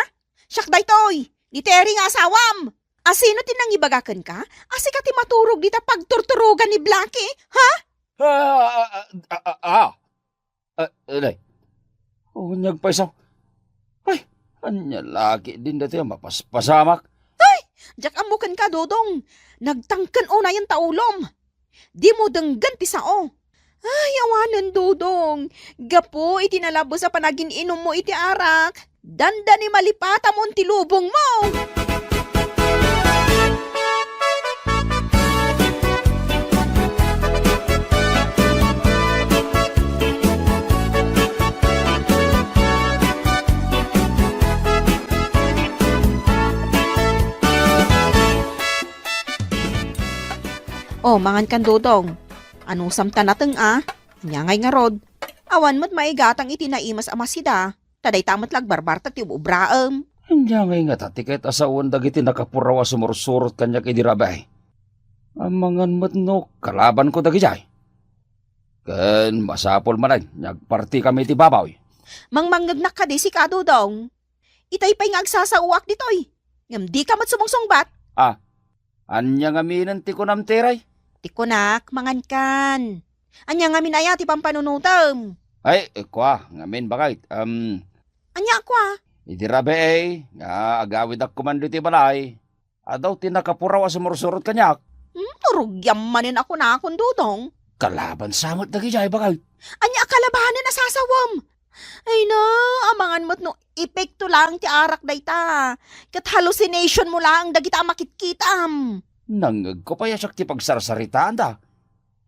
Siyak daytoy, di teri nga asawam. Asino tinang ibagakan ka? Asi ka ti maturog dita pagturturugan ni Blackie? Ha? Day. Unyag pa isaw. Ay, anya lagi din dati ang mapaspasamak. Jak amukan ka, Dodong. Nagtangkan o na yung taulom. Di mo denggan ti sao. Ay, awanan, Dodong. Gapo, itinalabos sa panagin inom mo iti arak. Danda ni malipata mo ti lubong mo. Oh, mangan kan, Dodong. Anong samta nateng Nyangay nga rod. Awan mo't maigatang itinaimas amasida. Taday tamat lagbarbar ti ubraem. Anya nga tatikit asawan dagiti nakapurawa sumursurot kanya idirabay. Amangan mo't no, kalaban ko dagijay. Ken masapol manan, nagparti kami ti babaw. Mangmanggagnak ka di si ka, Dodong. Itay pa'y ngagsasauwak ditoy. Ngam di ka mat sumungsungbat. Anya nga minan ti kunam teray. Tikunak, mangan kan. Anya nga minaya ti pampanunutam. Ay, kwa, ngamin bakit? Anya kwa. Idirabe nga agawid ak kumando ti balay. Adaw ti nakapurawa sumursurot kanyak. Turugyam manin ako na akong, Dodong. Kalaban samot dagijay bakit? Anya kalabahan na nasasawam. Ay na, amangan mo't no, epekto lang ti arak dayta. Kat hallucination mo lang dagita makitkitam. Nangag ko pa yasak ti pagsarsaritaan da.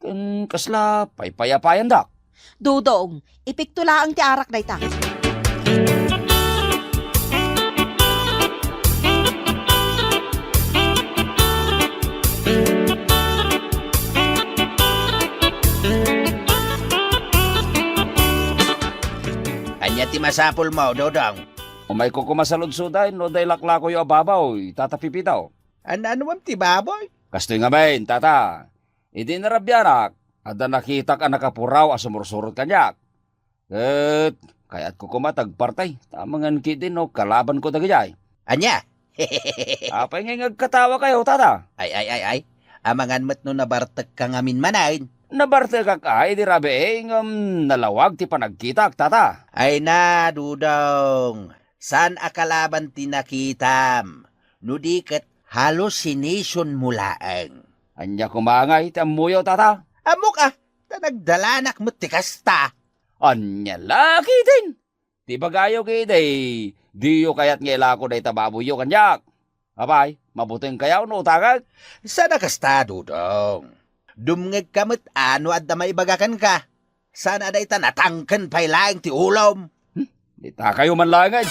Ken kasla paypayapayan da. Dodong, epekto lang ti arak dayta. Anya ti masapol mo, Dodong. Umay ko kumasaludsuday no day laklako yo ababaw, tatapipitaw. Ano mam ti baboy? Kastoy nga main, tata. Idi narabyanak, ada nakita ka nakapuraw asumursurot kanyak. Ket, kayat ko kumatagpartay, tamangan kidin no, kalaban ko dagijay. Anya? Apay nga ngagkatawa kayo, tata. Ay. Amangan mo't no nabartag ka ngamin manain. Nabarte ka ka, idi rabe, nalawag ti panagkita, tata. Ay na, Dudong. San akalaban tinakitam? Nudiket hallucination mulaang. Anya kumangay, ti amuyo, tata. Amok tanagdalanak mo tikasta. Anya laki din. Ti bagayo kiday, diyo kayat ngela ko day tababuyo kanyak. Abay, mabuting kayaw no utagag. Sa nakasta, Dudong. Dumngeg kamot ano at damay bagakan ka. Sana day tanatangkan pa'y laing ti ulom. Di ta kayo man langad.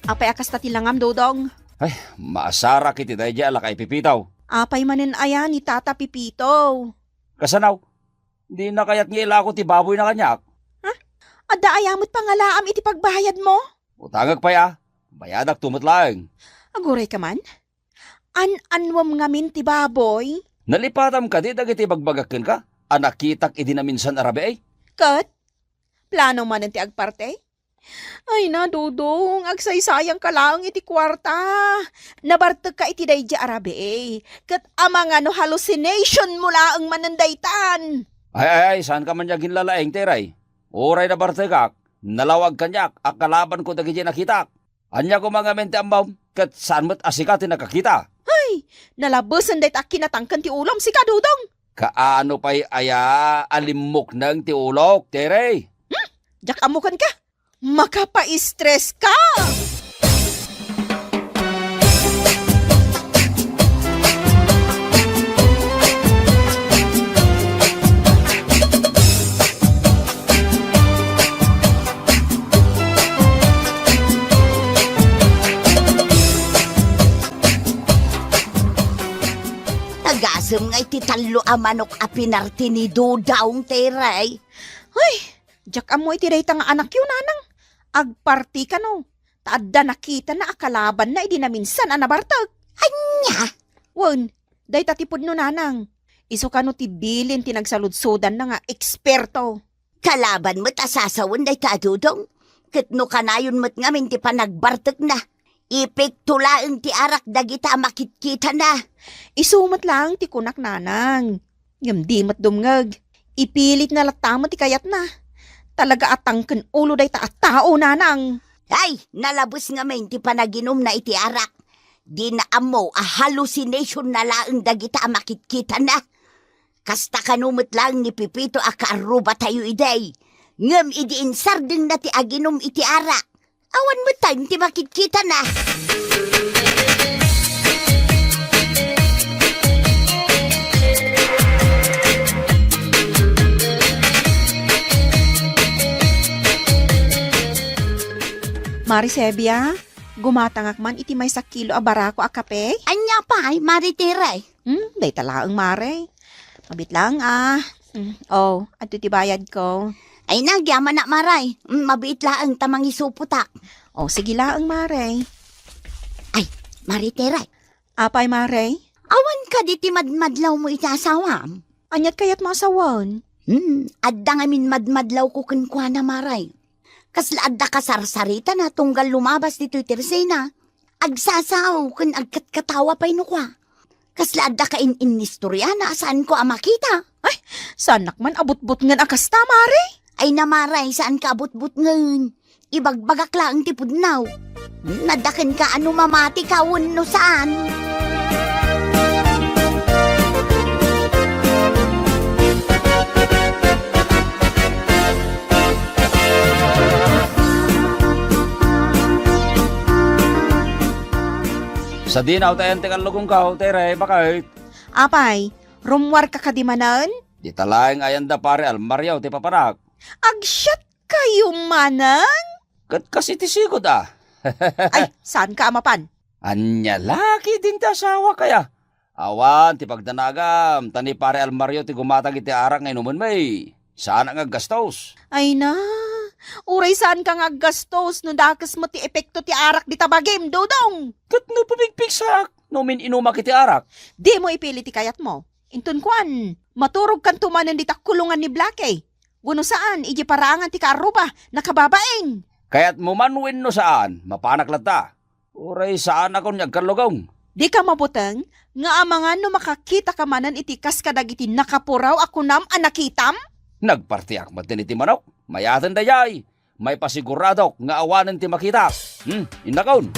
Apay akas ta tilangam, Dodong. Ay, maasara kiti day di ala kay pipitaw. Apay manin aya ni Tata Pipito. Kasanaw, di na kayat ngila ko ti baboy na kanyak. Adda ayamot pangalaam iti pagbayad mo. Utagag pa ya, bayadak tumot lang. Aguray ka man. Anwam ngamin ti baboy. Nalipatam ka di dagiti bagbagakin ka, anakitak idi na minsan arabe ay. Kat, plano man ti agparte. Ay na, Dodong, agsaysayang ka lang iti kwarta. Nabartag ka iti dayja arabe eh. Kat amang ano hallucination mula ang manandaytan. Ay, saan ka man yagin lalaeng teray? Oray na bartegak, nalawag kanyak, akalaban ko dagiti nakitak. Anya ko mga mente ambaw, kat saan mo't asikatin nakakita. Ay, nalabasan dayta kinatangkan ti ulom si Kadudong. Kaano pa'y aya alimok ng ti ulok, teray? Jak amukan ka. Makapa-stress ka. Tagasem nga iti talo a manok a pinarti ni Dudong teray. Ay, jak amoy ti dayta nga anak yun, nanang. Agparti ka no. Taadda nakita na akalaban na idi na minsan anabartag. Anya? Wan, dayta tipod no, nanang. Iso ka no ti bilin tinagsaludsudan na nga eksperto. Kalaban mo't asasawan day ta, Dudong. Kitno kanayon mo't ngamin ti panagbartek na. Ipiktulaan ti arak dagita makitkita na. Isumat lang ti kunak nanang. Ngam di mat dumngag. Ipilit na latama ti kayat na. Talaga atangken ulo day ta at tao nanang. Ay, nalabos ngamin ti panaginom na iti arak. Di na amo a hallucination na laang dagita makitkita na. Kasta kanumot lang ni Pipito a kaaruba tayo iday. Ngam idi insardeng na ti aginom iti arak. Awan mo time ti makitkita na. Marisebia, gumatangak man iti may sakilo a barako a kape? Anya pa ay maritiray. Day talaang mare. Mabit lang Oh, ato ti bayad ko. Ay nagyaman na maray. Mabiit laang tamang isuputak. Oh, sige laang mare. Ay, maritiray. Apay mare? Awan ka di ti madmadlaw mo itasawam. Anyat kayat masawan? Adda ngamin madmadlaw ko kenkwa na maray. Kasla adda kasarsarita na tunggal lumabas dito Teresina. Agsasaw kun agkatkatawa pa'y nukwa. Kasla adda ka in-istorya na saan ko amakita. Ay, sanak man abot-bot ngan akasta mare? Ay namaray saan ka abot-but ngan. Ibagbagak lang tipudnaw. Nadakan ka ano mamati kawon no saan. Sa dinaw tayo ang lugong ka, tere, bakit? Apay, rumwar ka kadimanan? Di talayang ayan da pare almaryaw ti papanak. Agsyat kayo manan? Kat kasi ti sigod ah. Ay, saan ka amapan? Anya laki din ti asawa kaya. Awan ti pagdanagam, tani pare almaryaw ti gumatag iti arak ngayon naman may. Saan ang aggastos? Ay na, uray saan ka nga gastos no dakas mo ti epekto ti arak di tabagim, Dodong. Kat no pabigpigsak, no min inumak iti arak. Di mo ipili ti kayat mo. Intun kuan, maturog kan tumanan di takulungan ni Blake. Wano saan, iji parangan ti kaaruba, nakababaeng. Kaya't mumanwin no saan, mapanak lata. Uray saan ako niyagkalugong. Di ka mabuteng, nga amangan no makakita ka manan itikas kadag iti nakapuraw ako nam anakitam? Nagpartiak matin iti manok, mayatan dayay. May pasiguradok nga awanan ti makita. Inakon.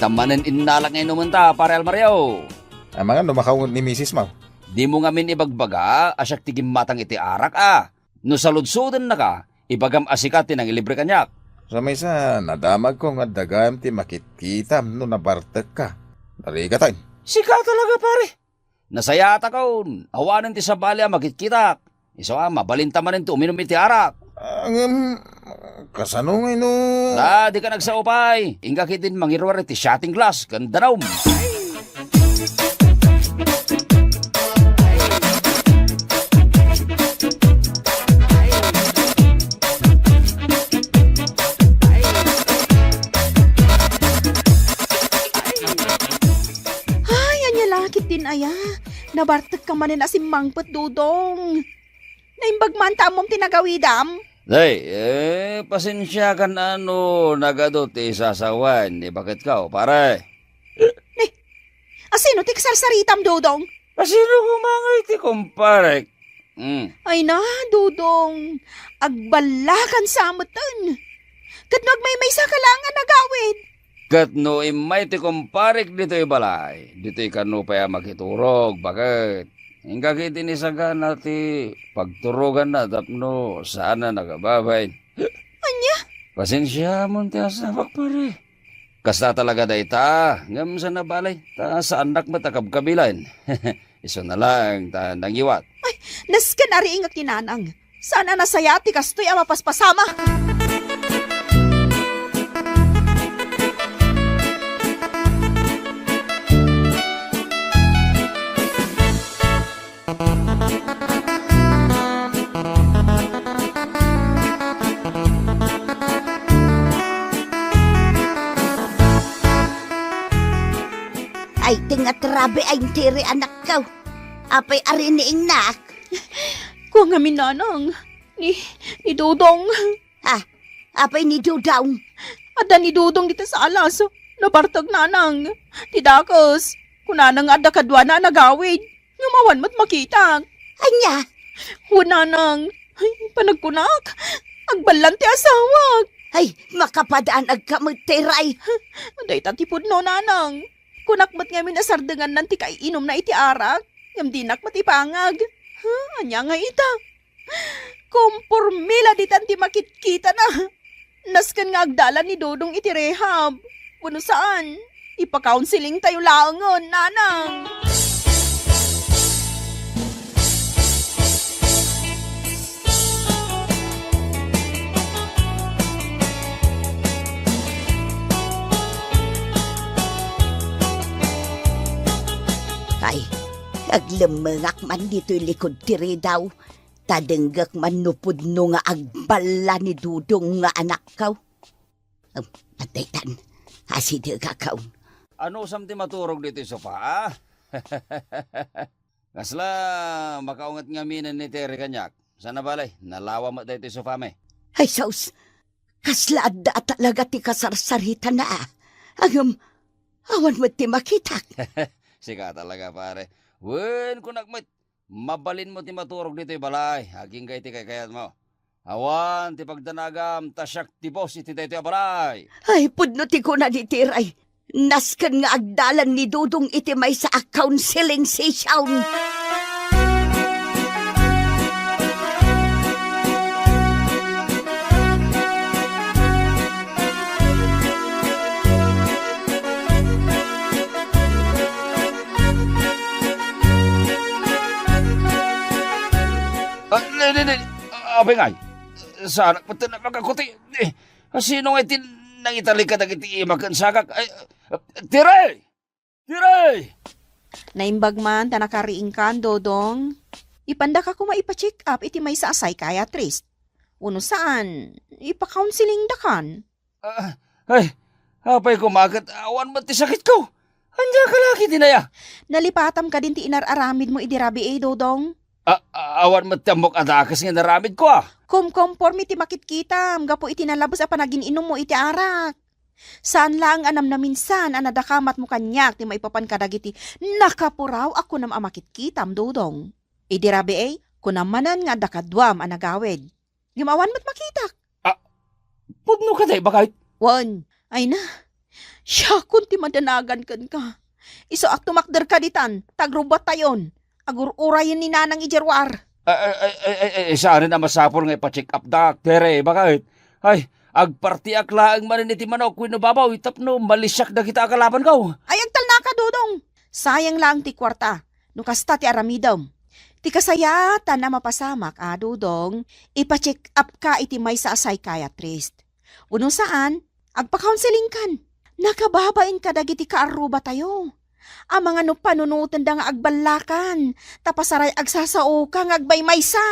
Tamanen inalang ngayon naman ta, pare Almaryo. Ang mga numakaungot ni Mrs. Mau. Di mo nga min ibagbaga, asyak tigim matang iti arak No saludsudan na ka, ibagam asikat tinang ilibre kanyak. Sa may sa nadamag ko nga dagam ti makitkitam no nabartek ka. Nariga tayo. Sika talaga pare. Nasayata kaun, awanan ti sabali makitkitak. Isa mabalinta man iti uminom iti arak. Kasanungay no. Di ka nagsaupay. Inga kitin mangirwar iti shotting glass, kandanaw. Ay, anya lakit din aya. Nabartek ka manin asim mangpet, Dudong. Naimbagman tamom tinagawidam. Pasensya kan nagadot isasawan. Bakit ka, pare? Asino ti kasarsaritam, Dudong? Pasino kumangay ti kumpare? Ay na, Dudong. Agbalakan sa amatan. Katnog may sa kalangan nagawid. Kat no imay ti kumpare dito balay. Dito kanu pa makiturog. Bakit? Hingga kiti ni sagana ti pagturugan na tapno sana nagababay. Anya? Pasensya mo ti asabak pare. Kasta talaga da ita, ngam sa nabalay, ta sa anak matakab kabilan. Iso na lang, ta nangiwat. Ay, naskan ari ingak tinanang. Sana nasaya ti kastoy ang mapaspasama. Ay, tingatrabe ay tiri anak ka. Apay ariniing nak. Kung nga minanang, ni Dudong. Ha? Apay ni Dudaw. Ada ni Dudong dito sa alas. Nabartag nanang. Tidakos. Kunanang ada kadwa na nagawid. Ngumawan mo't makita. Anya? Hunanang. Ay, panagkunak. Agbalan ti asawag. Ay, makapadaan agkamagtiray. Day tatipod no nanang. Kunak mat nga minasardangan nanti kay inom na iti arak. Yam dinak matipangag. Anya nga ita. Kumpurmila di tanti makitkita na. Naskan nga agdala ni Dodong iti rehab. Puno saan? Ipa-counseling tayo laangon, nanang. Ay, aglemengak man dito'y likod tiri daw. Tadenggak man nupod no nga agbala ni Dudong nga anak kaw. Ataytan, aside ka kaw. Ano samti maturog dito sa sofa, ah? Kasla, makaungat nga minan ni Terry kanyak. Sana balay, nalawa mo dito sa sofa me. Ay, saus, kasla adda talaga ti kasarsarita na ah. Awan mo ti makitak. Sika talaga pare. Wen kunakmat, mabalin mo ti maturog dito balay. Haging kay ti kayat mo. Awan ti pagdanagam, tasyak ti boss iti dito balay. Ay, pudno ti ko na di tiray. Naskan nga agdalan ni Dudong iti may sa counseling session. Abay ngay, sa anak pati na makakuti. Sino nga itin nang italika na iti imakan sakak? Tiray! Tiray! Naimbag man, tanakariing kan, Dodong. Ipanda ka kuma ipa-check up iti may sa psychiatrist. Uno saan? Ipa-counseling da kan. Ay, apay kumagat, awan mo ti sakit ko. Anya ka laki dinaya. Nalipatam ka din ti inararamid mo idirabi Dodong. Awan mo ti amok adakas nga naramid ko ah. Conforme iti makitkitam, gapo iti nalabas a panagin inom mo iti arak. Saan lang anam na minsan anadakamat mo kanyak ti maipapan kadagiti nakapuraw ako nam amakitkitam, Dodong. Idirabi kunamanan nga dakadwam anagawid. Gimawan mo't makitak. Pudno ka tayo bakit? Wan, ay na. Siya kun ti madanagan kan ka. Iso ak tumakder ka ditan, tagrubat tayon. Agur-urayan ni nanang ijerwar. Saan na masapor nga ipa-check up doctor bakit? Ay, agparti aklaang manin iti manok wino babaw itapno malisyak na kita akalaban ko. Ay, agtal na ka, Dodong. Sayang lang ti kwarta. Nukasta ti aramidom. Ti kasayatan na mapasamak, Dodong, ipa-check up ka iti may sa psychiatrist. Uno saan, agpa-counseling kan. Nakababain ka dagiti kaaruba tayo. Ang mga panunutan da nga agbalakan, tapasaray agsasao ka nga agbaymaysa.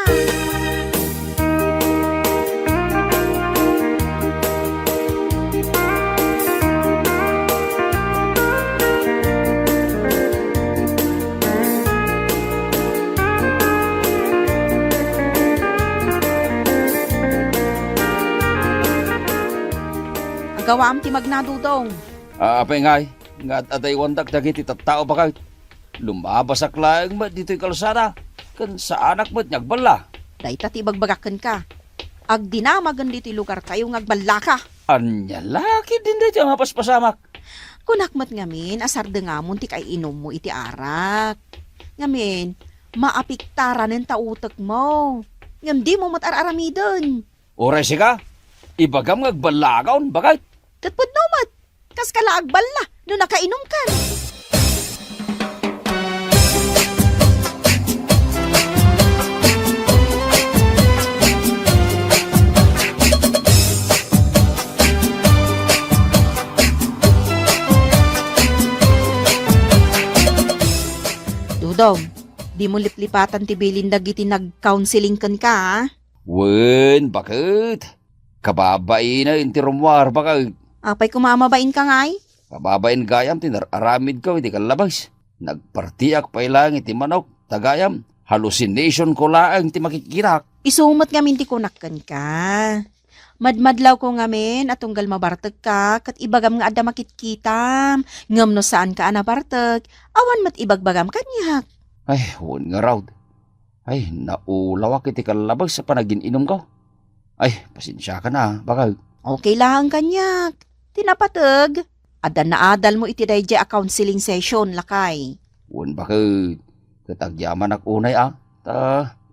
Agawaam ti magnadudong. Apay ngay, nga aday wandak dagiti tattao bakit? Lumabas aklaang mo dito'y kalsada. Kan sa anak mo't nyagbala. Dahita ti bagbagakan ka. Agdinamagan dito'y lugar tayo ngagbala ka. Anya laki din dito ang hapaspasamak. Kunakmat ngamin, asar dengamon ti kay inom mo iti arak. Ngamin, maapiktara ng tautak mo. Ngam di mo matar-aramidon. Oray ka, ibagam ngagbalagaon bakit? Katpud nomat, kas kalaagbal na, no nakainom ka. Dudong, di mo liplipatan ti bilin dagiti nag-counseling kan ka, ha? Wen, bakit? Kababain na inti rumwar, bakit? Apay kumamabain ka ngay? Kababain gayam, aramid ka, hindi ka labas. Nagpartiyak pa ilang iti manok, tagayam. Hallucination ko lang, iti makikirak. Isumot ngamin ti kunakkan ka. Madmadlaw ko ngamin at tunggal mabartag ka, kat ibagam nga adda makitkitam. Ngam no saan ka anabartag, awan mat ibagbagam kanyak. Ay, huwag nga raw. Ay, naulawak iti kalabag sa panagin-inom ko. Ay, pasensya ka na, bakal. Okay lang kanyak. Tinapatag. Adda na adal mo iti dayjay a counseling session, lakay. Huwag bakit. Katagyaman ak unay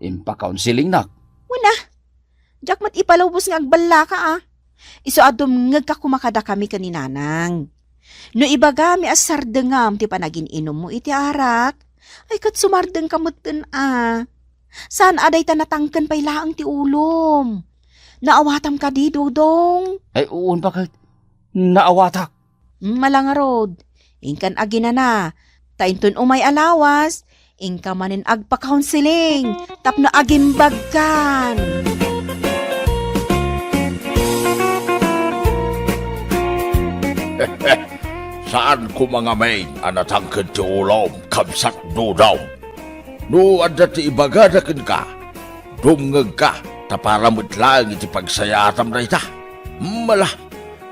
impa-counseling nak. Wala. Diyak mat ipalubos nga agbala ka Iso adum ngag ka kumakada kami kaninanang. No ibagami as sardengam ti panagin-inom mo iti arak. Ay kat sumardeng kamutten Saan aday ta natangken pay laang ti ulom. Naawatam ka di, Dudong. Ay, uun bakit? Naawatak. Malangarod. Ingkan agina na. Taintun umay alawas. Ingka manin agpa-counseling. Tapno agimbagkan. Saan ko mga main anatangkad ti ulom kamsak dudaw. No adda ti ibagadakin ka, dumngag ka, taparamot lang iti pagsayatam na ita. Mala,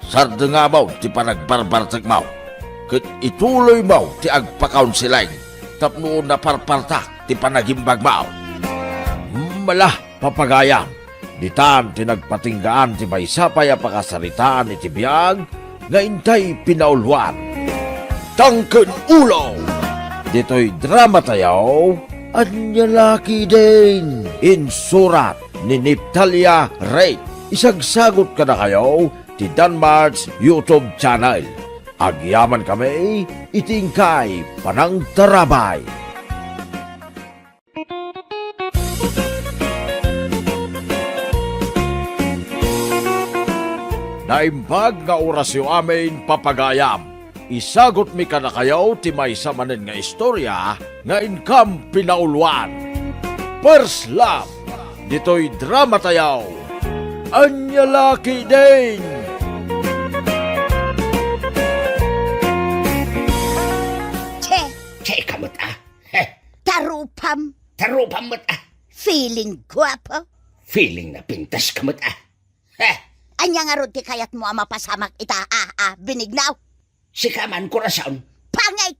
sarda nga maw ti panagbarbartag maw. Kat ituloy maw ti agpa-counseling, tapno naparpartak ti panagimbag maw. Mala, papagayam, ditan ti nagpatinggaan ti maysapay a pakasaritaan iti biyag, nga intay pinaulwan. Tangken ulo! Dito'y drama tayaw, at nyalaki din. Insurat ni Niptalia Ray. Isagsagot ka na kayo ti Danmar's YouTube channel. Agyaman kami, itingkay panang tarabay. Naimbag nga orasyo amin papagayam. Isagot mi ka na kayo ti may samanin nga istorya nga inkam pinaulwan. First Love, dito'y drama tayaw. Anyalaki din! Che, kamot Tarupam. Tarupam mo't Feeling guwapo. Feeling na pintas kamot Anya nga ron ti kayat mo mapasamak ita binignaw. Sikaman korason. Pangay!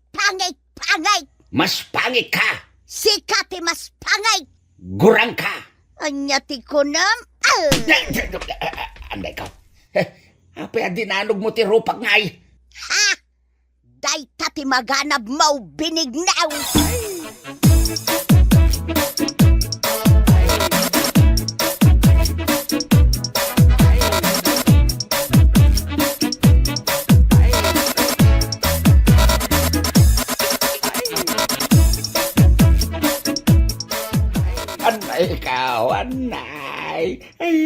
Mas pangit ka! Sikati mas pangay! Gurang ka! Anya ti kunam? Anday ka. Apay dinanog mo ti rupak ngay. Ha! Day tati maganab mau binignaw! Anay. Ay,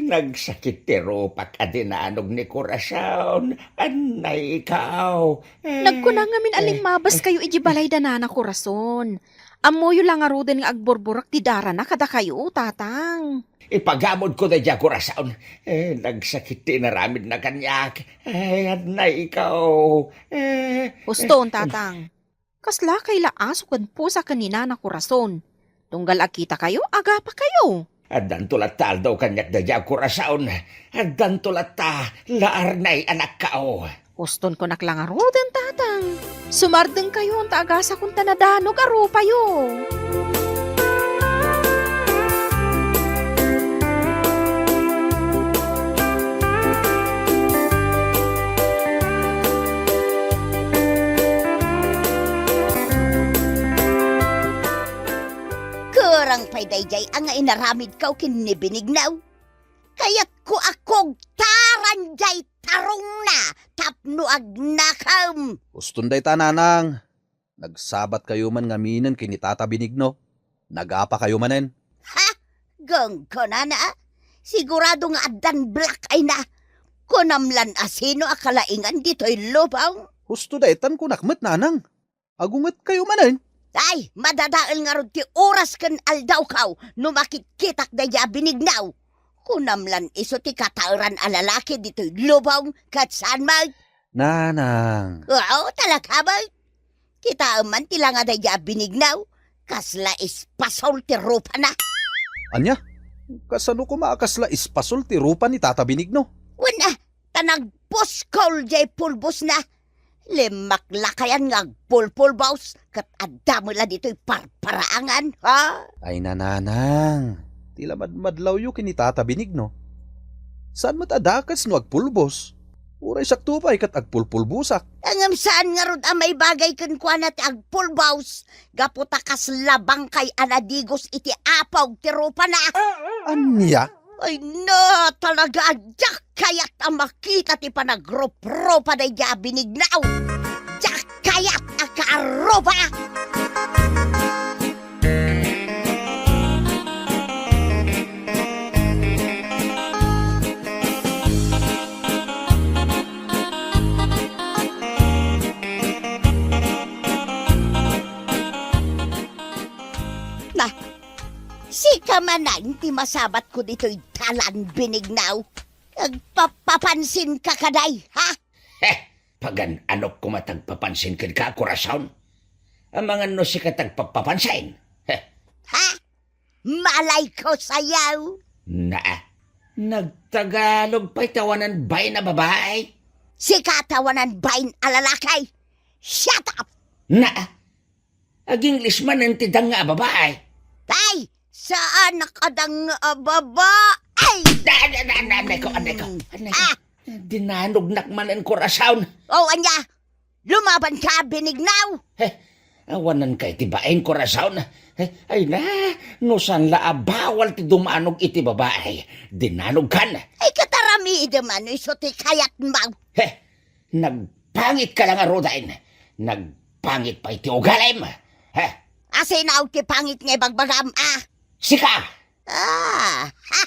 nagsakit ti rupak adinanog ni korason. Anay, ikaw. Nagkunang ngamin aling mabas kayo ijibalay danana korason. Amoyo lang aruden nga agborborak ti dara na kada kayo, tatang. Ipagamod ko na dyan korason. Nagsakit ti naramid na kanyak. Ay, anay, ikaw. Uston, tatang. Kasla kay laaso kan po sa kanina na korason. Tunggal akita kayo, aga pa kayo. Adan tulat tal daw kanyak da dyan korason. Adan tulat ta, laarnay anak kao. Uston ko naklangaroden, tatang. Sumardeng kayo ang taagasa kung tanadanog aro payo. Kurang pa'y dayjay ang inaramid kaw kinibinignaw. Kaya't ko akong taranjay tarong na tapno agnakam. Uston day tananang. Nagsabat kayo man ngaminan kinitata binigno. Nagapa kayo manen. Ha? Gong ko na. Sigurado nga adan black ay na. Kunamlan asino akalaingan dito'y lubaw. Husto day tan kunakmet nanang. Agungat kayo manen. Ay, madadaal nga ron ti oras kan aldaw kaw, no makitkitak da ya binignaw. Kunamlan iso ti katauran a lalaki dito'y lubong kat saan mag. Nanang, Oo, talaga ba? Kita man tila nga da ya binignaw, kasla ispasol ti rupa na. anya? Kasano ko maakasla ispasol ti rupa ni Tata Benigno? Wala, tanagpuskol jay pulbos na. Limaklakayan nga pulpulbaws, kat adamo la dito'y parparaangan, ha? Ay nananang, tila madlaw yu kini Tata Benigno. Saan mo't adakas no agpulbos? Uray sakto pa kat agpulpulbusak. Angam saan nga ron may bagay kan kwa na ti agpulbaws, gaputakas labang kay anadigos iti apaw ti rupa na. Anya? Ay na, talaga adyak kayat ang makita ti panagrup-rupa na iya binignaw. Yak kayat ang kaarupa. Na, si kamanan ti masabat ko dito'y talan binignaw. Nagpapapansin ka kaday, ha? Pagan anok kumatagpapansin ka, Kurasaon? Ang mga no si katagpapapansin. Ha? Malay ko sayaw. Nagtagalog pa'y tawanan bay na babae? Si katawanan bain alalakay. Shut up! Ag-English man ang tidang nga babae. Tay, saan nakadang baba? Ay! Anay ko. Dinanog nakman ang Kurasaon. Oh, anya, lumaban ka binignaw. Awanan kay tibain Kurasaon. Ay na, no saan bawal ti dumanog iti babae. Dinanog kan. Ay katarami man, iso ti kayat maw. Nagpangit ka lang arodain. Nagpangit pa iti ugalim. Asinaw ti pangit nga bagbagam, ah. Sika! Ha?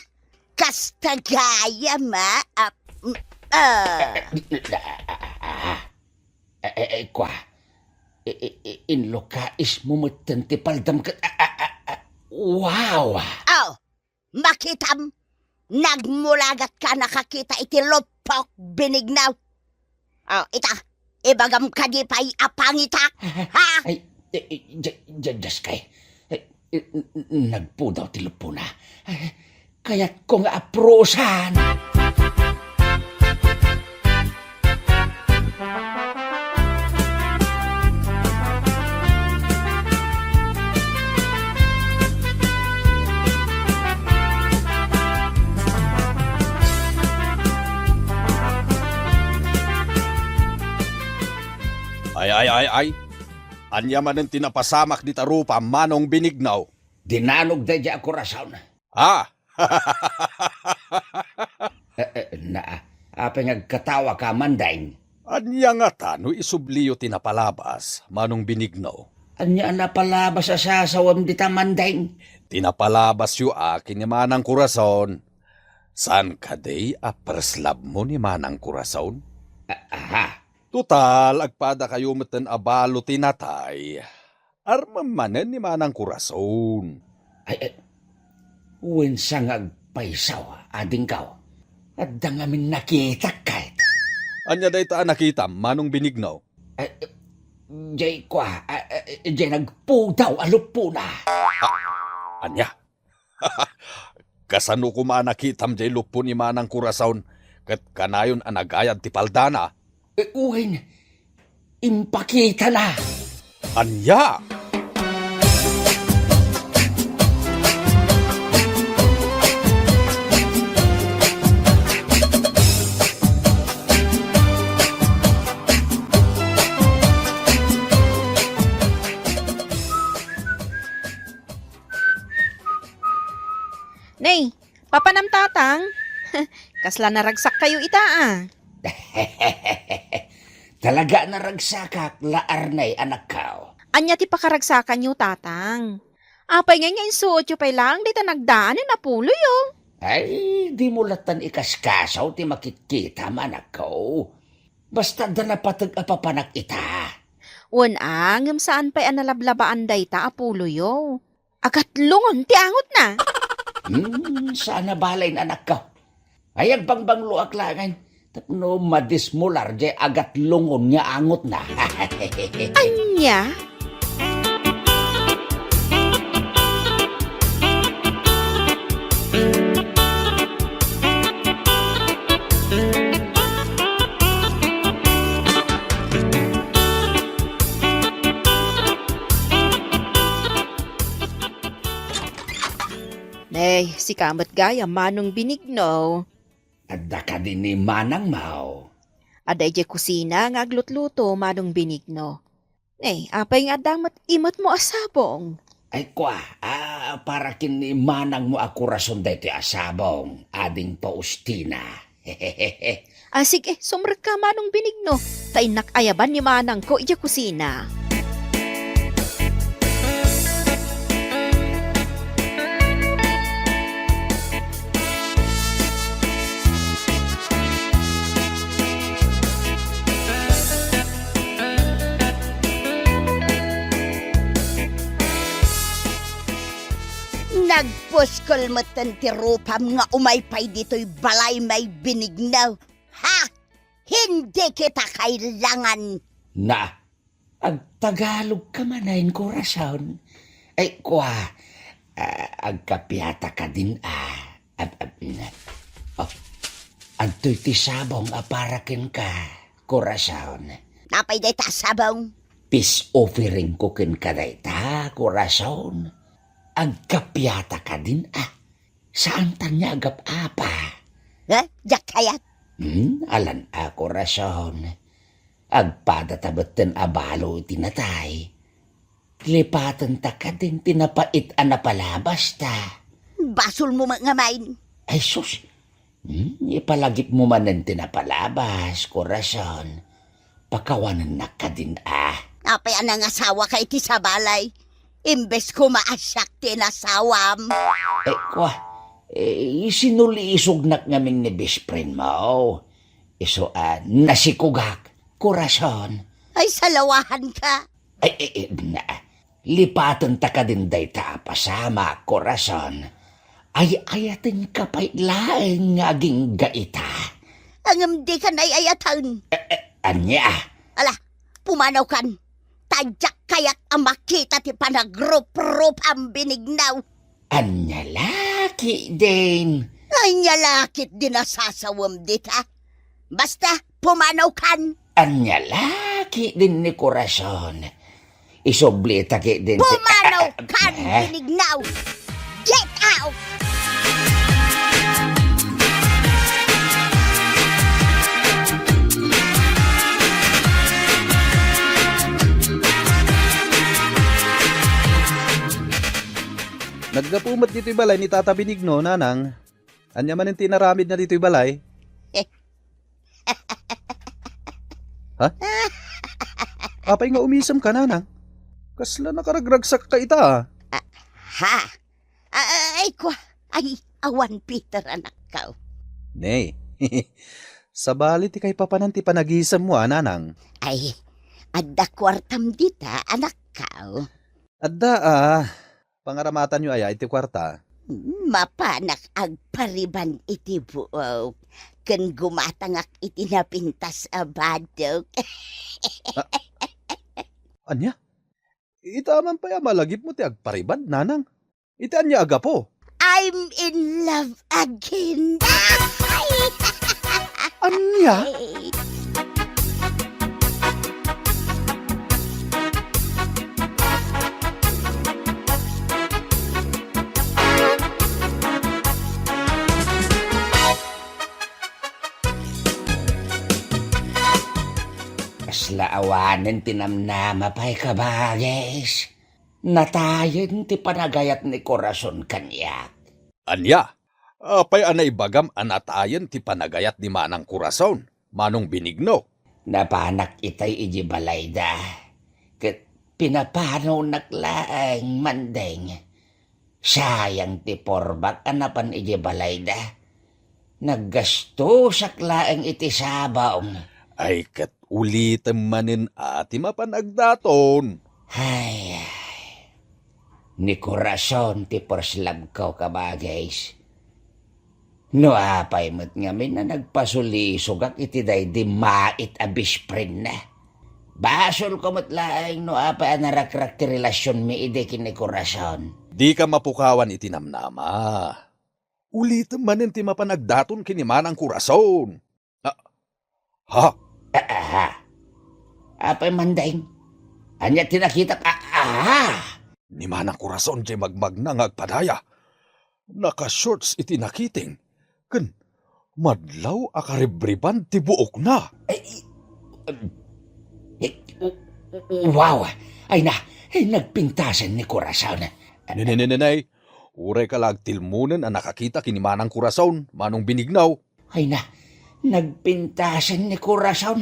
Kastagaya ma. Kwa, inlo ka ismumutan ti paldam ka. Wow! Oh, makitam. Nagmulagat ka nakakita iti lopok binignaw. Oh, ibagam ka di pa'y apangitak. Ha? Ay, just kay. Nagpudaw ti lupo na. Kaya't ko nga aprosan. Ay. Anya man ang tinapasamak di tarupa Manong Benignaw. Dinanog da di ako Kurasaon. Apa ngagkatawa ka mandaing. Anya nga tano isubliyo tinapalabas Manong Benignaw. Anya na palabas sa sasawam di ta mandaing. Tinapalabas yu akin ni Manang Kurasaon. San kaday aperslab mo ni Manang Kurasaon? Total, agpada kayo matan abalo tinatay. Armamanan ni Manang Kurasaon. Uwin sang agpaisaw, ading kao. At dangamin nakita kahit. Anya day taan nakita, Manong Benignaw? Jay kwa, jay nagpudaw alupo na. Anya? Kasano ko manakitam jay lupo ni Manang Kurasaon, kat kanayon anagayad ti paldana. Uwin, impakita na. Anya? Nay, papanam tatang. Kasla naragsak kayo ita. Talaga naragsakak laarnay anak kao. Anya ti pakaragsakan nyo tatang. Apay nga suot yung pay lang, di ta nagdaan na pulo yo. Ay, di mo latan ikaskasaw ti makitkita manak kao. Basta da napatag apapanak ita. Ngam saan pa'y analablabaan day ta, Apulo yo. Agat lungon, ti angot na. Sana balay na anak ka. Ay, ang bangbanglo aklangan. Tapno madismular jay agat lungon nga angot na. Anya? Si Kamat Gaya manong binigno. Adda ka din ni Manang Mao. Aday je kusina nga aglutluto manong binigno. Apay nga damat imot mo asabong. Ay kwa, para kin ni Manang mo ako rason dahi ti asabong. Ading paustina. Sige, sumrek ka manong binigno. Tainak ayaban ni manang ko ija kusina. Nagpuskol mo ti rupam nga umaypay dito'y balay may binignaw. Ha? Hindi kita kailangan. Na, ag Tagalog ka manayin ko rason. Ay kwa, agkapyata ka din Anto'y ti sabong aparakin ka, korason. Napay day ta sabong. Peace offering ko kin ka day ta, korason. Agkapyata ka din Saan tanya agap apa? Jak kayat? Alan ako rason. Agpadatabatan abalo tinatay. Lipatan ta ka din tinapait napalabas ta. Basol mo mga main. Ay sus, ipalagip mo man ng tinapalabas, korason. Pakawanan na ka din Napay anang asawa kay ti sa balay. Imbes ko maasyak tinasawam. Kwa, sinuliisog nak ngaming ni best friend mo. Iso, nasikugak, korason. Ay, salawahan ka. Lipatan ta ka din day ta pasama, korason. Ay, ayatin ka pa'y laeng ngaging gaita. Ang di ka naiayatan. Anya? Ala, pumanaw kan. Tadyak kaya't ang makita ti panagrup-rup ang binignaw. Anya laki din. Anya lakit din nasasawam dita. Basta pumanaw kan. Anya laki din ni korason. Isoblita ki din. Pumanaw kan binignaw. Get out! Naggapumat dito'y balay ni Tata Benigno, nanang. Anya man ang tinaramid na dito'y balay. Ha? Apay nga umisam ka, nanang. Kasla nakaragragsak ka ita. Ha? Ay ko, ay awan Peter anak ka. Nay, sa balit kay papananti panagisam mo, nanang. Ay, adda kwartam dita anak ka. Adda pangaramatan nyo ay iti kwarta. Mapanak agpariban iti buok. Kan gumatangak iti napintas abadok. Anya? Itaman pa ya malagip mo ti agpariban, nanang. Iti anya aga po. I'm in love again. Anya? Laawanan tinamnama pa'y kabagis. Natayon ti panagayat ni korason kanyak. Anya? Apay anay bagam anatayan ti panagayat ni Manang Kurason, Manong Benigno. Napanak itay iji balayda. Kat pinapanaw naklaang mandeng. Sayang ti porbak anapan iji balayda. Naggasto saklaang iti sabaong. Ay kat Ulit manin ati mapanagdaton. Ay, ni korason ti porslab ko kabagays. No apay mo't ngamin na nagpasulisog iti day di mait a bisprin na. Basol ko mo't laing no apay narakrak ti relasyon mi ide kini korason. Di ka mapukawan iti namnama. Ulit manin ti mapanagdaton kinimanang kurason. Ha? Aha. Apay mandaing. Anya tinakita ka. Aha. Ni manang kurason di magmag na ngagpadaya. Naka-shorts iti nakiting. Ken, madlaw akaribriban ti buok na. Wow. Ay nagpintasan ni korason. Ninay, uray ka lag tilmunen ang nakakita kinimanang kurason, manong binignaw. Ay nagpintasan ni korason.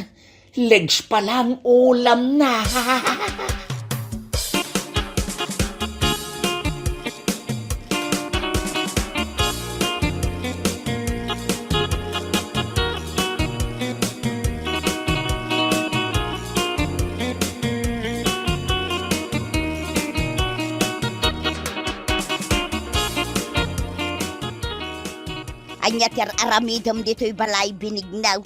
Legs pa lang ulam na. Anya ter aramidom dito'y balay binignaw.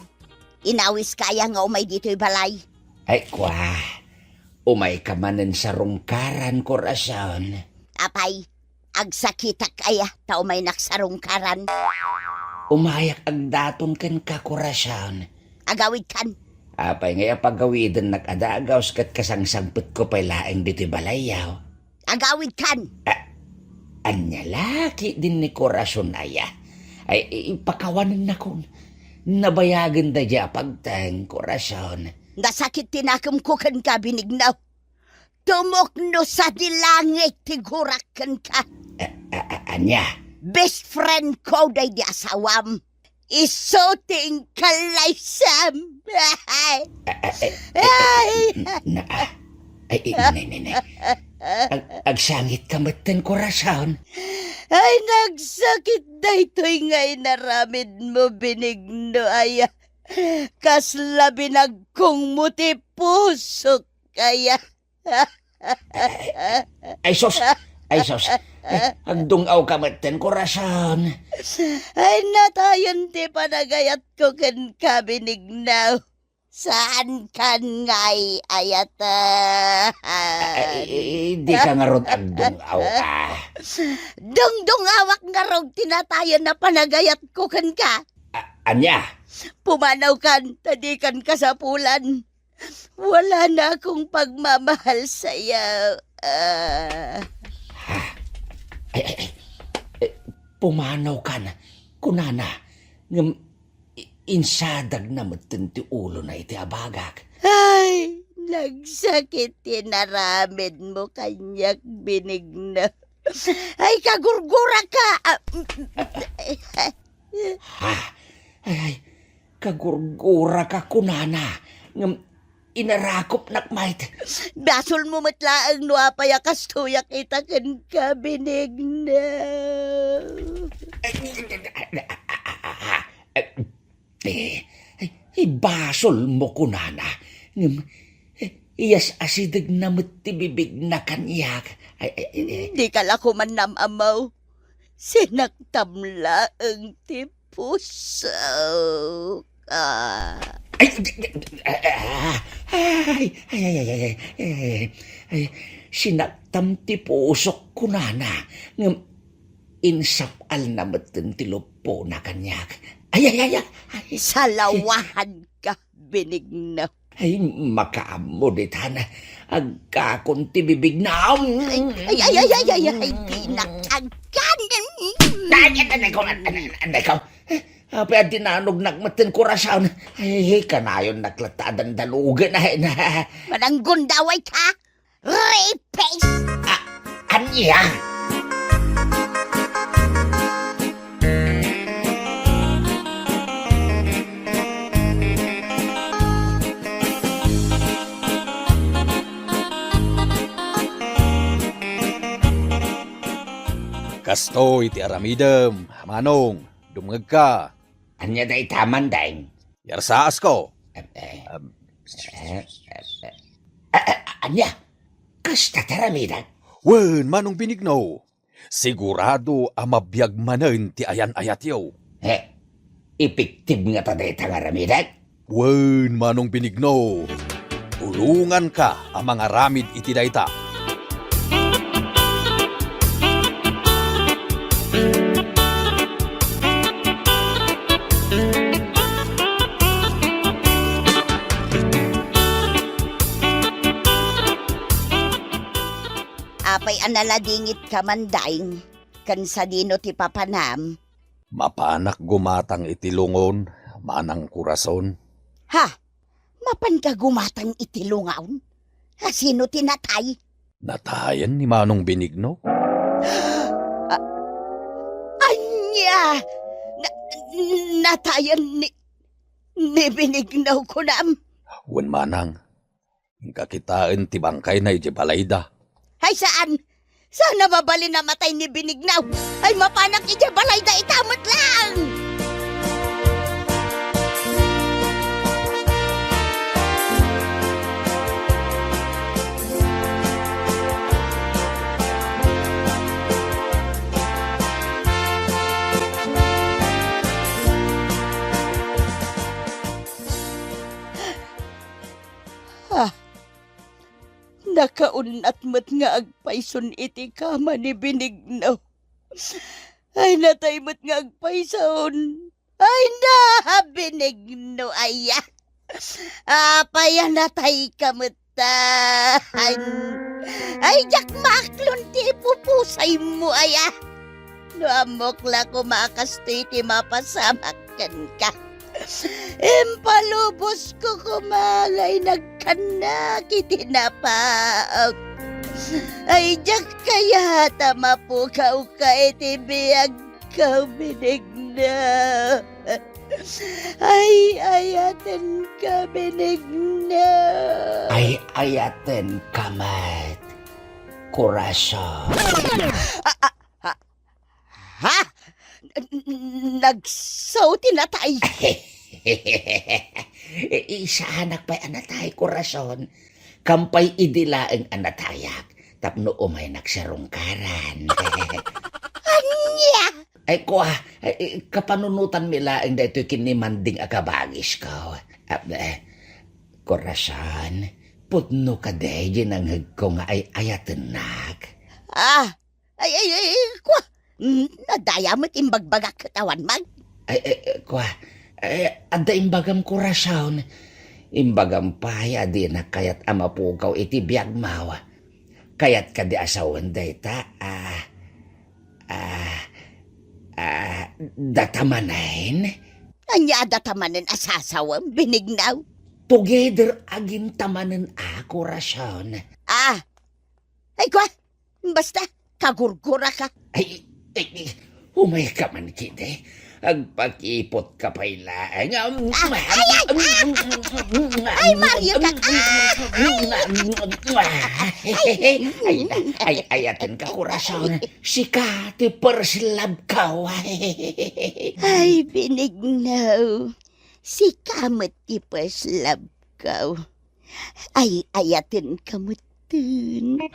Inawis kaya nga umay dito'y balay. Ay kwa. Umay ka manen sa rungkaran korason. Apay, agsakitak kaya ta umay naksarungkaran. Umayak ang daton kan ka korason. Agawid kan. Apay ngaya pagawidan nakadagaws kat kasangsangpet ko pa'y laeng dito'y balayaw. Agawid kan. Anya laki din ni korason aya. Ay ipakawanan na kon. Nabayagan da dya pagtang korason. Nasakit tinakam ko kan ka binignaw. Tumokno sa dilangit tigurakan ka. Anya? Best friend ko day di asawam. Isoting kalaysam. Agsangit kamatan korason. Ay, nagsakit na ito'y ngay naramid mo binigno aya. Kasla binagkong muti puso kaya. Ay sos. Agdungaw kamatan korason. Ay, natayon ti panagayat ko kan kabinignaw. Saan kan ngay ayata? Di ka nga ron agdungaw ka. Dungdungawak nga rog tinatayon na panagayat ko kan ka. Anya? Pumanaw kan, tadikan ka sa pulan. Wala na akong pagmamahal sa'yo. Pumanaw ka na. Kunana, insadag na matinti ulo na iti abagak. Ay, nagsakit tinaramid mo kanyak binigna. Ay, kagurgura ka. Ay, kagurgura ka kunana. Inarakop nakmait. Basol mo matlaang nuapayakas tuyak itakan ka binigna. Ibasol mo kunana. Iyas asidag na matibibig na kanyak. Di ka lako man namamaw. Sinaktamla ang tipuso ka. Sinaktam ti pusok kunana. Insapal na matin ti lupo na kanyak. Salawahan ka, binigna. Ay, makaamo ditan. Agkakon ti bibig na. Ay, pinakagan. Anday ko. Pwede nanog nagmatin korason. Ay, kanayon naklatadan dalugan na. Mananggun daway ka. Rapist! Anya? Kasto iti aramidem, manong, dumngag ka. Anya day taman daing. Yarsaas ko. Anya, kasta taramidan. Wen, Manong Binigno. Sigurado amabiyag manen ti ayan ayat yaw. Epektiv nga taday tangaramidan. Wen, Manong Binigno. Tulungan ka ang mga ramid iti dayta. Apay analadingit ka mandaing, kan sa dino ti papanam. Mapanak gumatang iti lungon, manang kurason. Ha? Mapan ka gumatang itilungaon? Ha, sino tinatay? Natayan ni Manong Binigno. Anya! Natayan ni Binignaw ko nam. Wen manang, kakitaan ti bangkay na iti balayda. Ay saan? Saan nababali na matay ni Binignaw? Ay mapanak iti balay da itamot lang! Nakaunat mo't nga agpayson iti kama ni Binignaw. Ay natay mo't nga agpayson. Ay na, Binignaw, aya. Apaya natay kamutan. Ay, jak maklon ti pupusay mo, aya. No amok la kumakastoy ti mapasamakan ka. Impalubos ko kumalay nagkanak iti napaak. Ay, jak kaya tamapukaw ka iti biyag ka Binignaw. Ay, ayaten ka Binignaw. Ay, ayaten kamat. Kurason. Ha? Nagsaw tinatay. Isahanak pa'y anatay kurason. Kampay idilaeng anatayak. Tapno umay nagsarungkaran. Anya? Ay kuha, kapanunutan milaeng dahito kinimanding akabagis ko. Kurason, putno ka day ginanghag ko nga ay ayatenak. Ay, kuha. Nadaya mo't imbagbagak katawan mag. Kuha, ada imbagam kurason. Imbagam paya di na kayat amapukaw iti biyag mawa. Kayat ka di asawan dayta, datamanin? Anya datamanin asasawam, Binignaw? Together agin tamanin kurason. Ay kuha, basta kagurgura ka. Ay, umay ka man kite. Agpakipot ka pa'y laeng. Ay, Mario ka! Ay, ayatin ka, kurason. Sika, ti persilab ka. Ay, Binignaw. Si kamot ti persilab ka. Ay, ayatin kamot dun.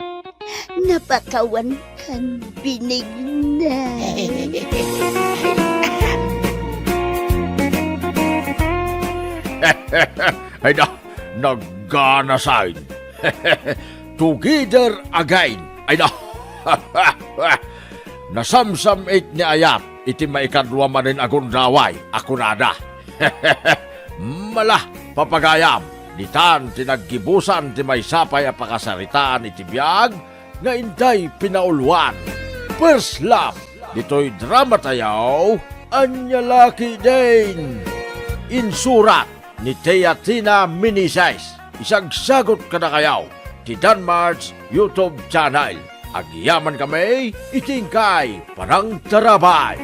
Napakawan kan Binignaw. Ay na, nagganasain. Together again. Ay na, nasamsam it ni Ayat, iti maikadwa manin agon daway, ako nada. Malah, papagayam, nitan tinaggibusan ti may sapay apakasaritaan iti biyag, nga inday pinauluan. First love, dito'y drama tayaw, anyalaki din. Insurat ni Teatina Minisize. Isagsagot ka na kayaw ti Danmar's YouTube channel. Agyaman kami, itingkay, parang tarabay.